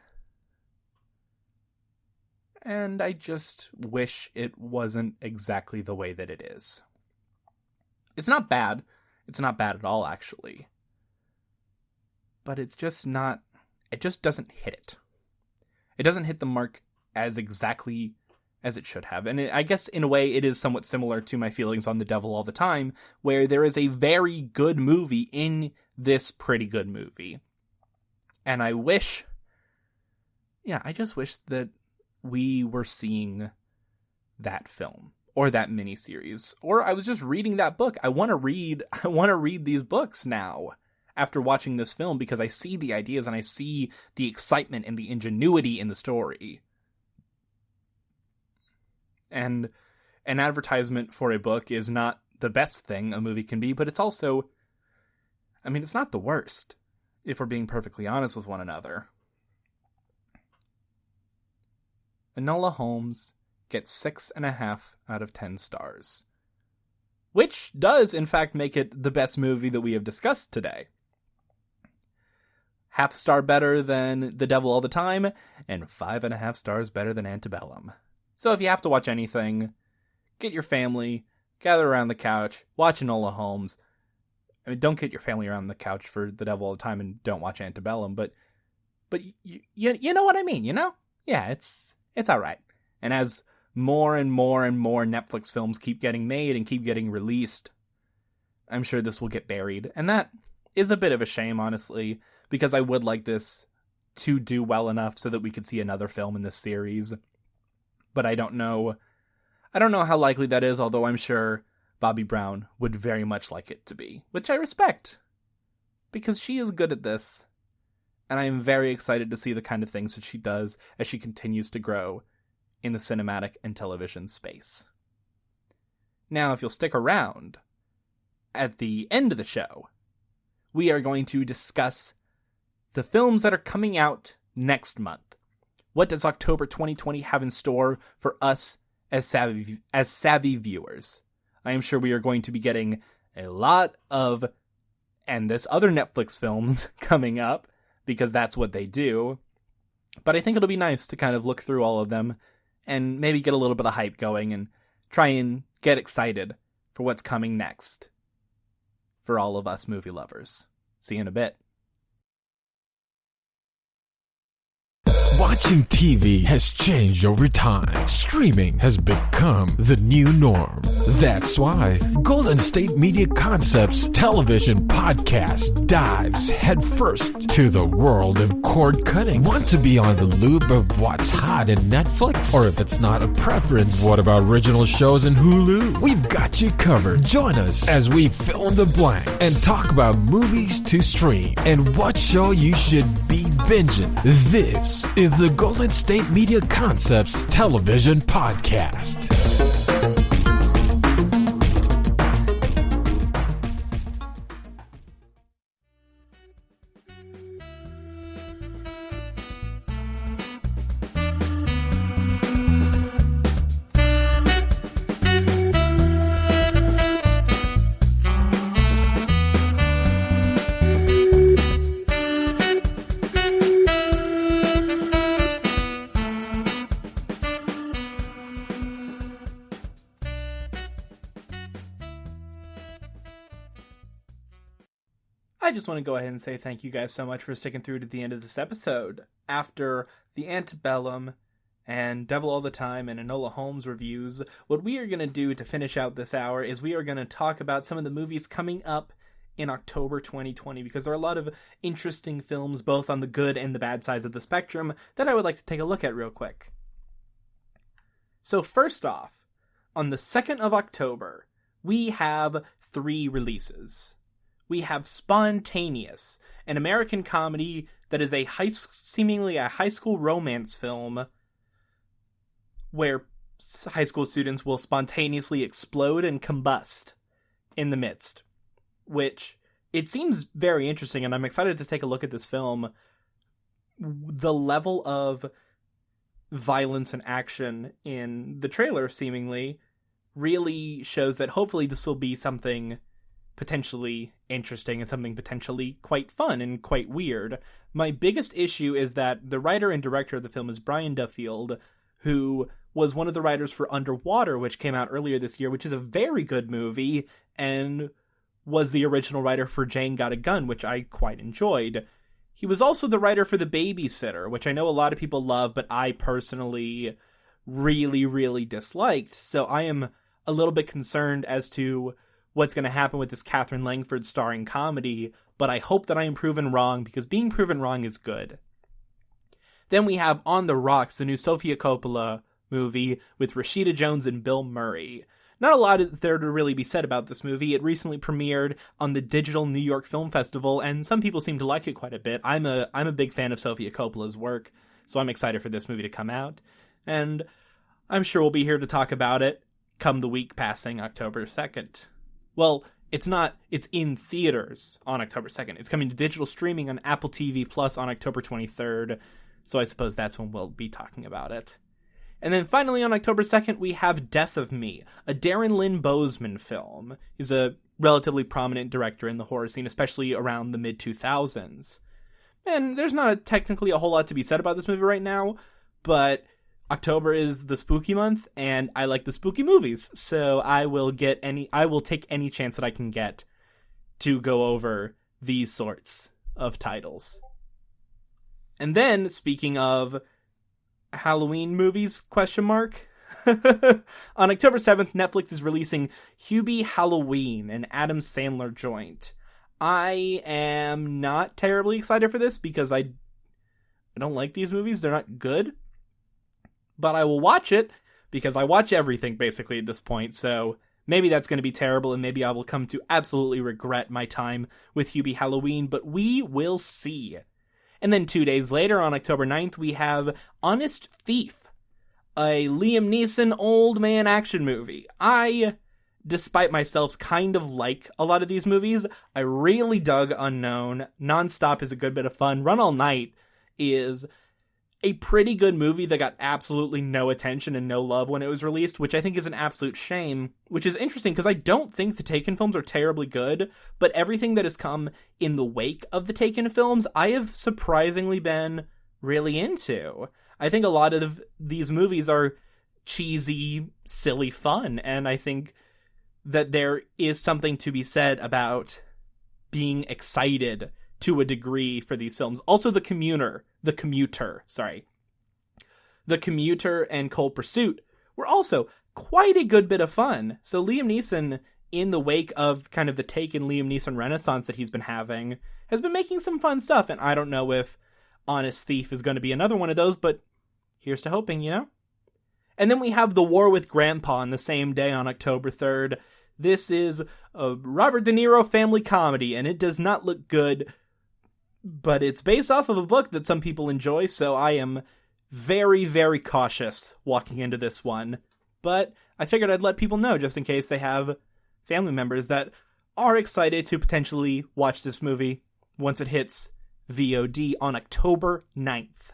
and I just wish it wasn't exactly the way that it is. It's not bad. It's not bad at all, actually. But it's just not... It just doesn't hit it. It doesn't hit the mark as exactly as it should have. And I guess, in a way, it is somewhat similar to my feelings on The Devil All the Time, where there is a very good movie in this pretty good movie. And I wish... Yeah, I just wish that we were seeing that film or that miniseries, or I was just reading that book. I want to read these books now after watching this film, because I see the ideas and I see the excitement and the ingenuity in the story. And an advertisement for a book is not the best thing a movie can be, but it's also, I mean, it's not the worst, if we're being perfectly honest with one another. Enola Holmes gets 6.5 out of 10 stars. Which does, in fact, make it the best movie that we have discussed today. Half a star better than The Devil All the Time, and 5.5 stars better than Antebellum. So if you have to watch anything, get your family, gather around the couch, watch Enola Holmes. I mean, don't get your family around the couch for The Devil All the Time and don't watch Antebellum, but you know what I mean, you know? Yeah, it's alright. And as more and more and more Netflix films keep getting made and keep getting released, I'm sure this will get buried. And that is a bit of a shame, honestly, because I would like this to do well enough so that we could see another film in this series. But I don't know how likely that is, although I'm sure Bobby Brown would very much like it to be, which I respect, because she is good at this. And I am very excited to see the kind of things that she does as she continues to grow in the cinematic and television space. Now, if you'll stick around, at the end of the show, we are going to discuss the films that are coming out next month. What does October 2020 have in store for us as savvy viewers? I am sure we are going to be getting a lot of, and this other Netflix films coming up, because that's what they do. But I think it'll be nice to kind of look through all of them and maybe get a little bit of hype going and try and get excited for what's coming next for all of us movie lovers. See you in a bit. Watching TV has changed over time. Streaming has become the new norm. That's why Golden State Media Concepts television podcast dives headfirst to the world of cord cutting. Want to be on the loop of what's hot in Netflix? Or if it's not a preference, what about original shows in Hulu? We've got you covered. Join us as we fill in the blanks and talk about movies to stream and what show you should be binging. This is the Golden State Media Concepts television podcast. I just want to go ahead and say thank you guys so much for sticking through to the end of this episode. After the Antebellum and Devil All the Time and Enola Holmes reviews, what we are going to do to finish out this hour is we are going to talk about some of the movies coming up in October 2020, because there are a lot of interesting films, both on the good and the bad sides of the spectrum, that I would like to take a look at real quick. So first off, on the 2nd of October, we have 3 releases. We have Spontaneous, an American comedy that is seemingly a high school romance film where high school students will spontaneously explode and combust in the midst, which it seems very interesting, and I'm excited to take a look at this film. The level of violence and action in the trailer seemingly really shows that hopefully this will be something potentially interesting and something potentially quite fun and quite weird. My biggest issue is that the writer and director of the film is Brian Duffield, who was one of the writers for Underwater, which came out earlier this year, which is a very good movie, and was the original writer for Jane Got a Gun, which I quite enjoyed. He was also the writer for The Babysitter, which I know a lot of people love, but I personally really, really disliked. So I am a little bit concerned as to what's going to happen with this Catherine Langford starring comedy, but I hope that I am proven wrong, because being proven wrong is good. Then we have On the Rocks, the new Sofia Coppola movie with Rashida Jones and Bill Murray. Not a lot is there to really be said about this movie. It recently premiered on the Digital New York Film Festival, and some people seem to like it quite a bit. I'm a big fan of Sofia Coppola's work, so I'm excited for this movie to come out. And I'm sure we'll be here to talk about it come the week passing October 2nd. Well, it's in theaters on October 2nd. It's coming to digital streaming on Apple TV Plus on October 23rd, so I suppose that's when we'll be talking about it. And then finally on October 2nd, we have Death of Me, a Darren Lynn Bousman film. He's a relatively prominent director in the horror scene, especially around the mid-2000s. And there's not technically a whole lot to be said about this movie right now, but October is the spooky month, and I like the spooky movies, so I will take any chance that I can get to go over these sorts of titles. And then, speaking of Halloween movies, ? On October 7th, Netflix is releasing Hubie Halloween, an Adam Sandler joint. I am not terribly excited for this because I don't like these movies. They're not good. But I will watch it because I watch everything basically at this point. So maybe that's going to be terrible, and maybe I will come to absolutely regret my time with Hubie Halloween, but we will see. And then 2 days later, on October 9th, we have Honest Thief, a Liam Neeson old man action movie. I, despite myself, kind of like a lot of these movies. I really dug Unknown. Nonstop is a good bit of fun. Run All Night is a pretty good movie that got absolutely no attention and no love when it was released, which I think is an absolute shame, which is interesting because I don't think the Taken films are terribly good, but everything that has come in the wake of the Taken films, I have surprisingly been really into. I think a lot of these movies are cheesy, silly fun, and I think that there is something to be said about being excited to a degree for these films. Also, The Commuter and Cold Pursuit were also quite a good bit of fun. So Liam Neeson, in the wake of kind of the Taken Liam Neeson renaissance that he's been having, has been making some fun stuff, and I don't know if Honest Thief is going to be another one of those, but here's to hoping, you know? And then we have The War with Grandpa on the same day on October 3rd. This is a Robert De Niro family comedy, and it does not look good, but it's based off of a book that some people enjoy, so I am very, very cautious walking into this one. But I figured I'd let people know just in case they have family members that are excited to potentially watch this movie once it hits VOD on October 9th.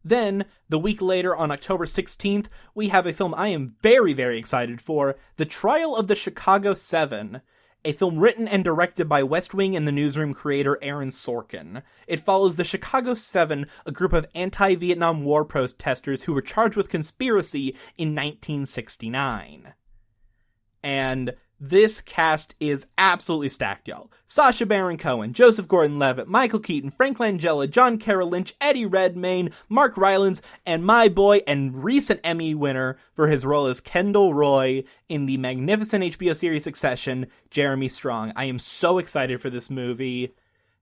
Then, the week later, on October 16th, we have a film I am very, very excited for, The Trial of the Chicago 7, a film written and directed by West Wing and The Newsroom creator Aaron Sorkin. It follows the Chicago 7, a group of anti-Vietnam War protesters who were charged with conspiracy in 1969. And This cast is absolutely stacked, y'all. Sacha Baron Cohen, Joseph Gordon-Levitt, Michael Keaton, Frank Langella, John Carroll Lynch, Eddie Redmayne, Mark Rylance, and my boy and recent Emmy winner for his role as Kendall Roy in the magnificent HBO series Succession, Jeremy Strong. I am so excited for this movie.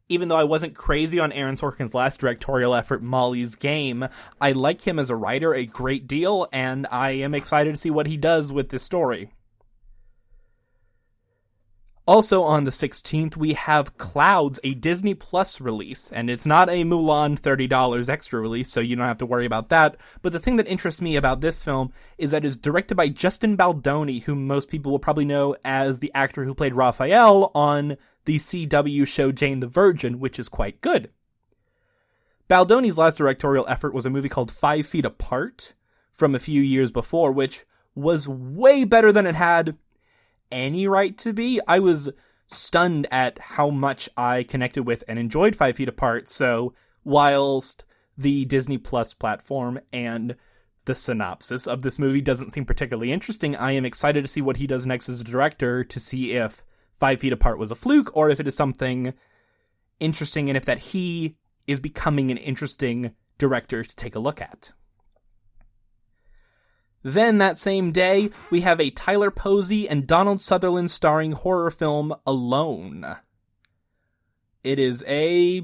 Even though I wasn't crazy on Aaron Sorkin's last directorial effort, Molly's Game, I like him as a writer a great deal, and I am excited to see what he does with this story. Also on the 16th, we have Clouds, a Disney Plus release, and it's not a Mulan $30 extra release, so you don't have to worry about that. But the thing that interests me about this film is that it's directed by Justin Baldoni, whom most people will probably know as the actor who played Raphael on the CW show Jane the Virgin, which is quite good. Baldoni's last directorial effort was a movie called 5 Feet Apart from a few years before, which was way better than it had any right to be. I was stunned at how much I connected with and enjoyed 5 Feet Apart, so whilst the Disney Plus platform and the synopsis of this movie doesn't seem particularly interesting, I am excited to see what he does next as a director, to see if 5 Feet Apart was a fluke or if it is something interesting, and if that he is becoming an interesting director to take a look at. Then, that same day, we have a Tyler Posey and Donald Sutherland starring horror film Alone. It is a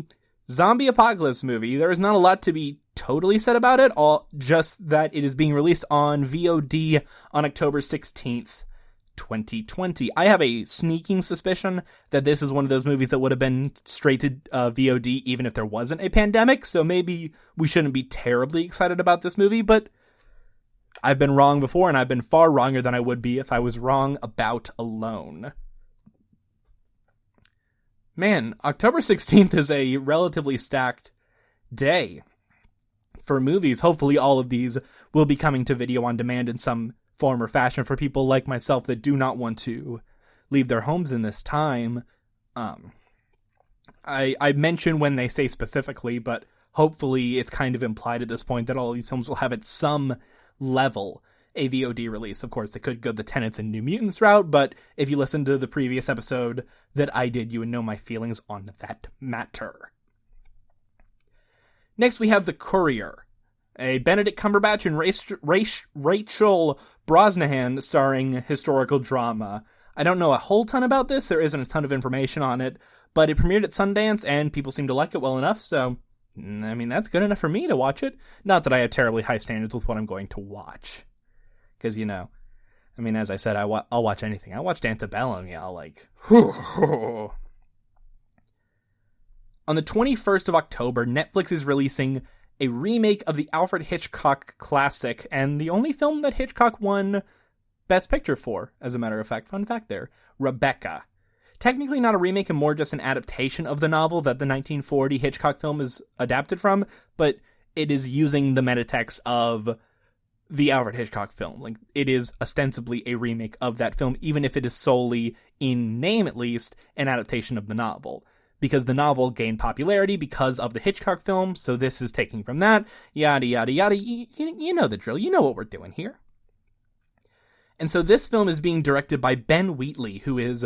zombie apocalypse movie. There is not a lot to be totally said about it, just that it is being released on VOD on October 16th, 2020. I have a sneaking suspicion that this is one of those movies that would have been straight to VOD even if there wasn't a pandemic, so maybe we shouldn't be terribly excited about this movie, but I've been wrong before, and I've been far wronger than I would be if I was wrong about Alone. Man, October 16th is a relatively stacked day for movies. Hopefully all of these will be coming to video on demand in some form or fashion for people like myself that do not want to leave their homes in this time. I mention when they say specifically, but hopefully it's kind of implied at this point that all of these films will have at some level a VOD release. Of course, they could go the Tenets and New Mutants route, but if you listen to the previous episode that I did, you would know my feelings on that matter. Next, we have The Courier, a Benedict Cumberbatch and Rachel Brosnahan starring historical drama. I don't know a whole ton about this. There isn't a ton of information on it, but it premiered at Sundance, and people seem to like it well enough, so I mean, that's good enough for me to watch it. Not that I have terribly high standards with what I'm going to watch. Because, as I said, I'll watch anything. I watched Antebellum, y'all, On the 21st of October, Netflix is releasing a remake of the Alfred Hitchcock classic, and the only film that Hitchcock won Best Picture for, as a matter of fact. Fun fact there. Rebecca. Technically not a remake and more just an adaptation of the novel that the 1940 Hitchcock film is adapted from, but it is using the metatext of the Alfred Hitchcock film. It is ostensibly a remake of that film, even if it is solely, in name at least, an adaptation of the novel. Because the novel gained popularity because of the Hitchcock film, so this is taking from that, yada yada yada. You know the drill, you know what we're doing here. And so this film is being directed by Ben Wheatley, who is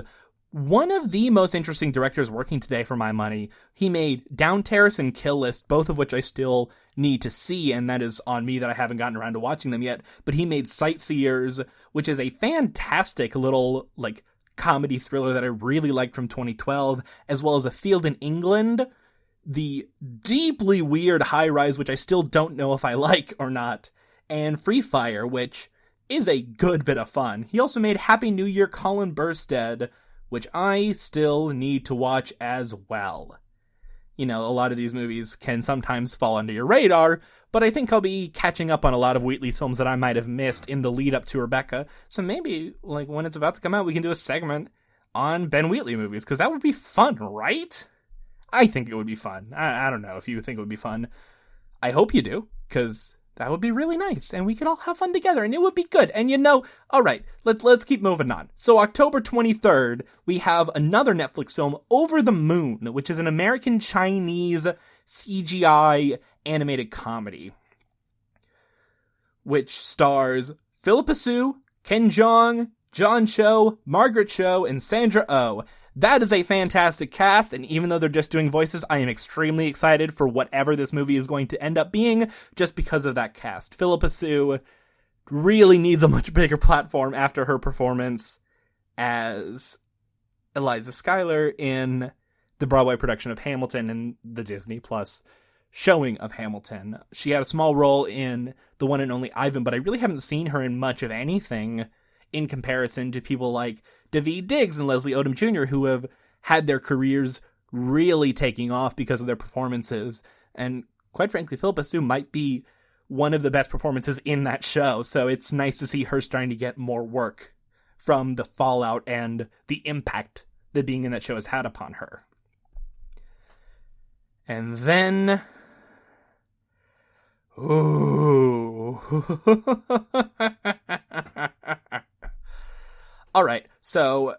one of the most interesting directors working today for my money. He made Down Terrace and Kill List, both of which I still need to see, and that is on me that I haven't gotten around to watching them yet. But he made Sightseers, which is a fantastic little, comedy thriller that I really liked from 2012, as well as A Field in England, the deeply weird High Rise, which I still don't know if I like or not, and Free Fire, which is a good bit of fun. He also made Happy New Year, Colin Burstead, which I still need to watch as well. A lot of these movies can sometimes fall under your radar, but I think I'll be catching up on a lot of Wheatley's films that I might have missed in the lead up to Rebecca. So maybe, when it's about to come out, we can do a segment on Ben Wheatley movies, because that would be fun, right? I think it would be fun. I don't know if you think it would be fun. I hope you do, because that would be really nice, and we could all have fun together, and it would be good. And all right, let's keep moving on. So October 23rd, we have another Netflix film, Over the Moon, which is an American-Chinese CGI animated comedy, which stars Philippa Soo, Ken Jeong, John Cho, Margaret Cho, and Sandra Oh. That is a fantastic cast, and even though they're just doing voices, I am extremely excited for whatever this movie is going to end up being, just because of that cast. Philippa Sue really needs a much bigger platform after her performance as Eliza Schuyler in the Broadway production of Hamilton and the Disney Plus showing of Hamilton. She had a small role in The One and Only Ivan, but I really haven't seen her in much of anything in comparison to people like Davey Diggs and Leslie Odom Jr., who have had their careers really taking off because of their performances. And quite frankly, Philippa Sue might be one of the best performances in that show, so it's nice to see her starting to get more work from the fallout and the impact that being in that show has had upon her. And then... Ooh. Alright, so...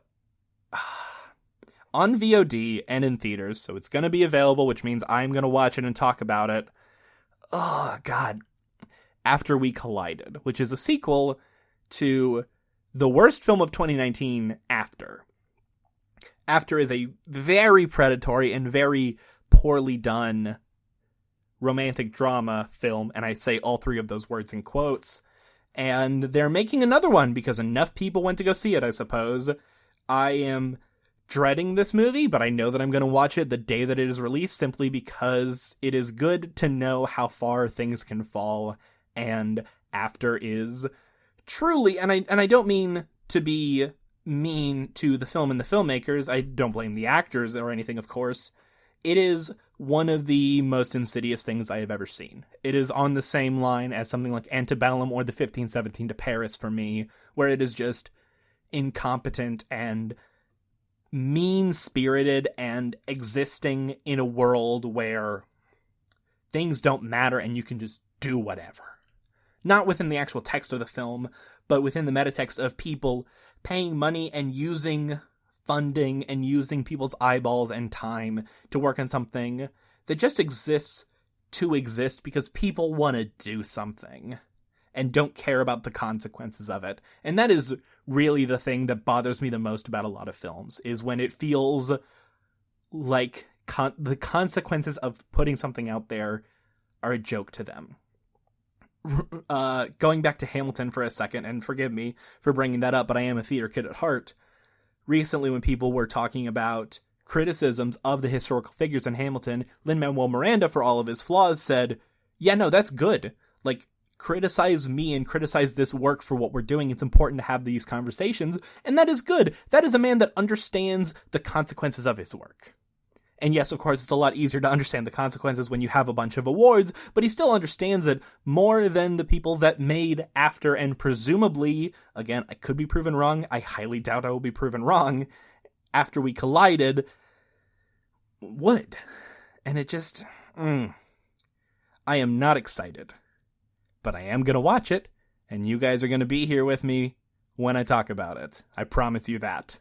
on VOD and in theaters, so it's going to be available, which means I'm going to watch it and talk about it. Oh, God. After We Collided, which is a sequel to the worst film of 2019, After. After is a very predatory and very poorly done romantic drama film, and I say all three of those words in quotes, and they're making another one because enough people went to go see it, I suppose. I am dreading this movie, but I know that I'm going to watch it the day that it is released, simply because it is good to know how far things can fall, and After is truly, and I don't mean to be mean to the film and the filmmakers, I don't blame the actors or anything, of course. It is one of the most insidious things I have ever seen. It is on the same line as something like Antebellum or the 1517 to Paris for me, where it is just incompetent and mean-spirited and existing in a world where things don't matter and you can just do whatever. Not within the actual text of the film, but within the metatext of people paying money and using funding and using people's eyeballs and time to work on something that just exists to exist because people want to do something and don't care about the consequences of it. And that is really the thing that bothers me the most about a lot of films, is when it feels like the consequences of putting something out there are a joke to them. Going back to Hamilton for a second, and forgive me for bringing that up, but I am a theater kid at heart. Recently, when people were talking about criticisms of the historical figures in Hamilton, Lin-Manuel Miranda, for all of his flaws, said, yeah, no, that's good. Like, criticize me and criticize this work for what we're doing. It's important to have these conversations, and that is good. That is a man that understands the consequences of his work. And yes, of course, it's a lot easier to understand the consequences when you have a bunch of awards, but he still understands it more than the people that made After, and presumably, again, I could be proven wrong, I highly doubt I will be proven wrong, After We Collided would. And it just, I am not excited. But I am going to watch it, and you guys are going to be here with me when I talk about it. I promise you that.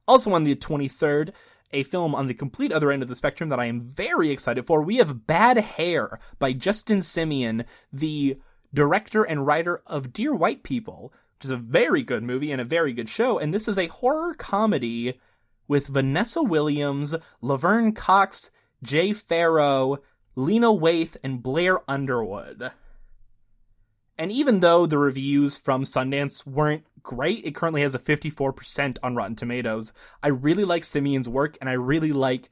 Also on the 23rd, a film on the complete other end of the spectrum that I am very excited for. We have Bad Hair by Justin Simien, the director and writer of Dear White People, which is a very good movie and a very good show. And this is a horror comedy with Vanessa Williams, Laverne Cox, Jay Farrow, Lena Waithe, and Blair Underwood. And even though the reviews from Sundance weren't great, it currently has a 54% on Rotten Tomatoes. I really like Simien's work, and I really like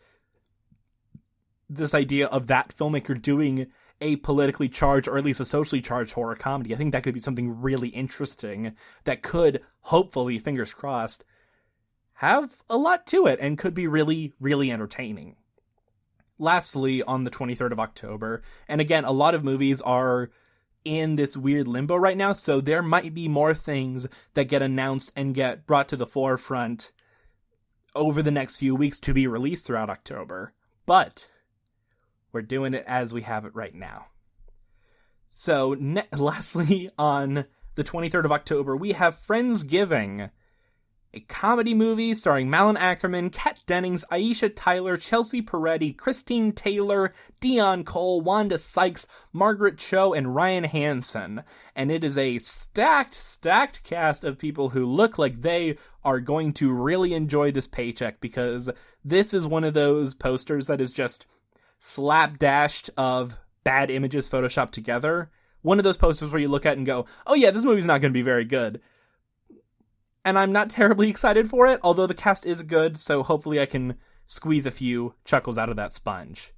this idea of that filmmaker doing a politically charged, or at least a socially charged horror comedy. I think that could be something really interesting that could, hopefully, fingers crossed, have a lot to it and could be really, really entertaining. Lastly, on the 23rd of October, and again, a lot of movies are in this weird limbo right now, so there might be more things that get announced and get brought to the forefront over the next few weeks to be released throughout October. But we're doing it as we have it right now. So, lastly, on the 23rd of October, we have Friendsgiving, a comedy movie starring Malin Ackerman, Kat Dennings, Aisha Tyler, Chelsea Peretti, Christine Taylor, Dion Cole, Wanda Sykes, Margaret Cho, and Ryan Hansen. And it is a stacked cast of people who look like they are going to really enjoy this paycheck, because this is one of those posters that is just slapdashed of bad images photoshopped together. One of those posters where you look at and go, oh yeah, this movie's not going to be very good. And I'm not terribly excited for it, although the cast is good, so hopefully I can squeeze a few chuckles out of that sponge.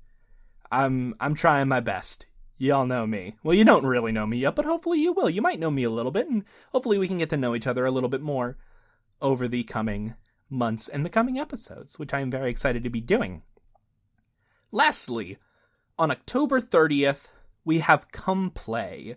I'm trying my best. Y'all know me. Well, you don't really know me yet, but hopefully you will. You might know me a little bit, and hopefully we can get to know each other a little bit more over the coming months and the coming episodes, which I am very excited to be doing. Lastly, on October 30th, we have Come Play,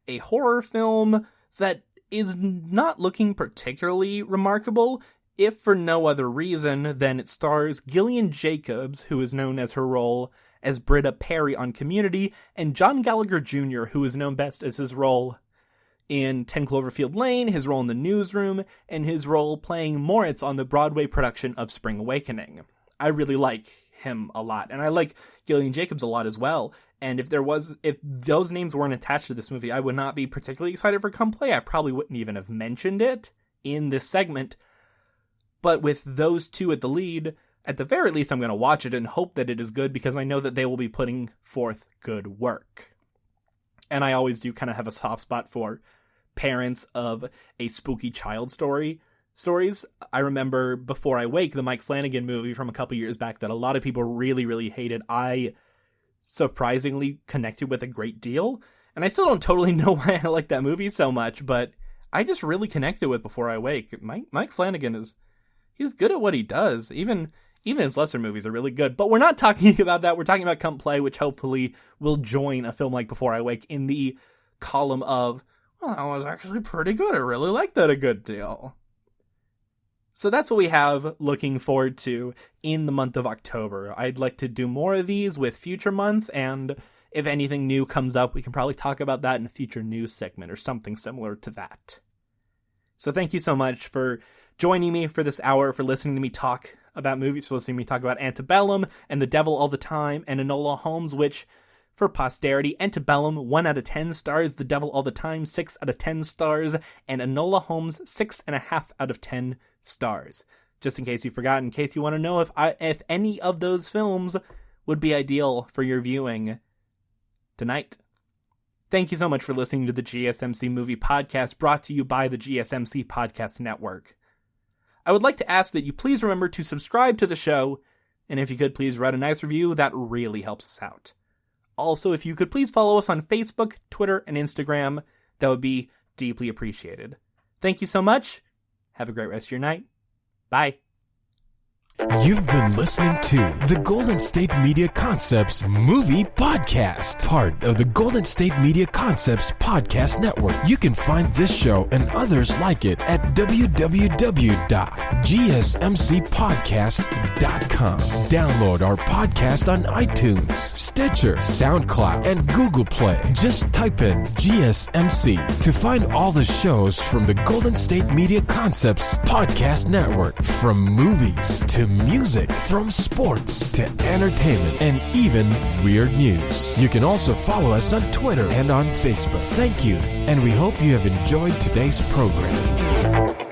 a horror film that is not looking particularly remarkable, if for no other reason than it stars Gillian Jacobs, who is known as her role as Britta Perry on Community, and John Gallagher Jr., who is known best as his role in 10 Cloverfield Lane, his role in The Newsroom, and his role playing Moritz on the Broadway production of Spring Awakening. I really like him a lot, and I like Gillian Jacobs a lot as well. And if those names weren't attached to this movie, I would not be particularly excited for Come Play. I probably wouldn't even have mentioned it in this segment. But with those two at the lead, at the very least, I'm going to watch it and hope that it is good, because I know that they will be putting forth good work. And I always do kind of have a soft spot for parents of a spooky child stories. I remember Before I Wake, the Mike Flanagan movie from a couple years back that a lot of people really, really hated. I surprisingly connected with a great deal, and I still don't totally know why I like that movie so much, but I just really connected with Before I Wake. Mike Flanagan he's good at what he does. Even his lesser movies are really good, but we're not talking about that. We're talking about Come Play, which hopefully will join a film like Before I Wake in the column of, well, that was actually pretty good. I really liked that a good deal. So that's what we have looking forward to in the month of October. I'd like to do more of these with future months, and if anything new comes up, we can probably talk about that in a future news segment or something similar to that. So thank you so much for joining me for this hour, for listening to me talk about movies, for listening to me talk about Antebellum and The Devil All the Time and Enola Holmes, which, for posterity, Antebellum 1 out of 10 stars, The Devil All the Time 6 out of 10 stars, and Enola Holmes 6.5 out of 10 stars. Just in case you forgot, in case you want to know if any of those films would be ideal for your viewing tonight. Thank you so much for listening to the GSMC Movie Podcast, brought to you by the GSMC Podcast Network. I would like to ask that you please remember to subscribe to the show, and if you could please write a nice review, that really helps us out. Also, if you could please follow us on Facebook, Twitter, and Instagram, that would be deeply appreciated. Thank you so much. Have a great rest of your night. Bye. You've been listening to the Golden State Media Concepts Movie Podcast, part of the Golden State Media Concepts Podcast Network. You can find this show and others like it at www.gsmcpodcast.com. Download our podcast on iTunes, Stitcher, SoundCloud, and Google Play. Just type in GSMC to find all the shows from the Golden State Media Concepts Podcast Network, from movies to music, from sports to entertainment, and even weird news. You can also follow us on Twitter and on Facebook. Thank you, and we hope you have enjoyed today's program.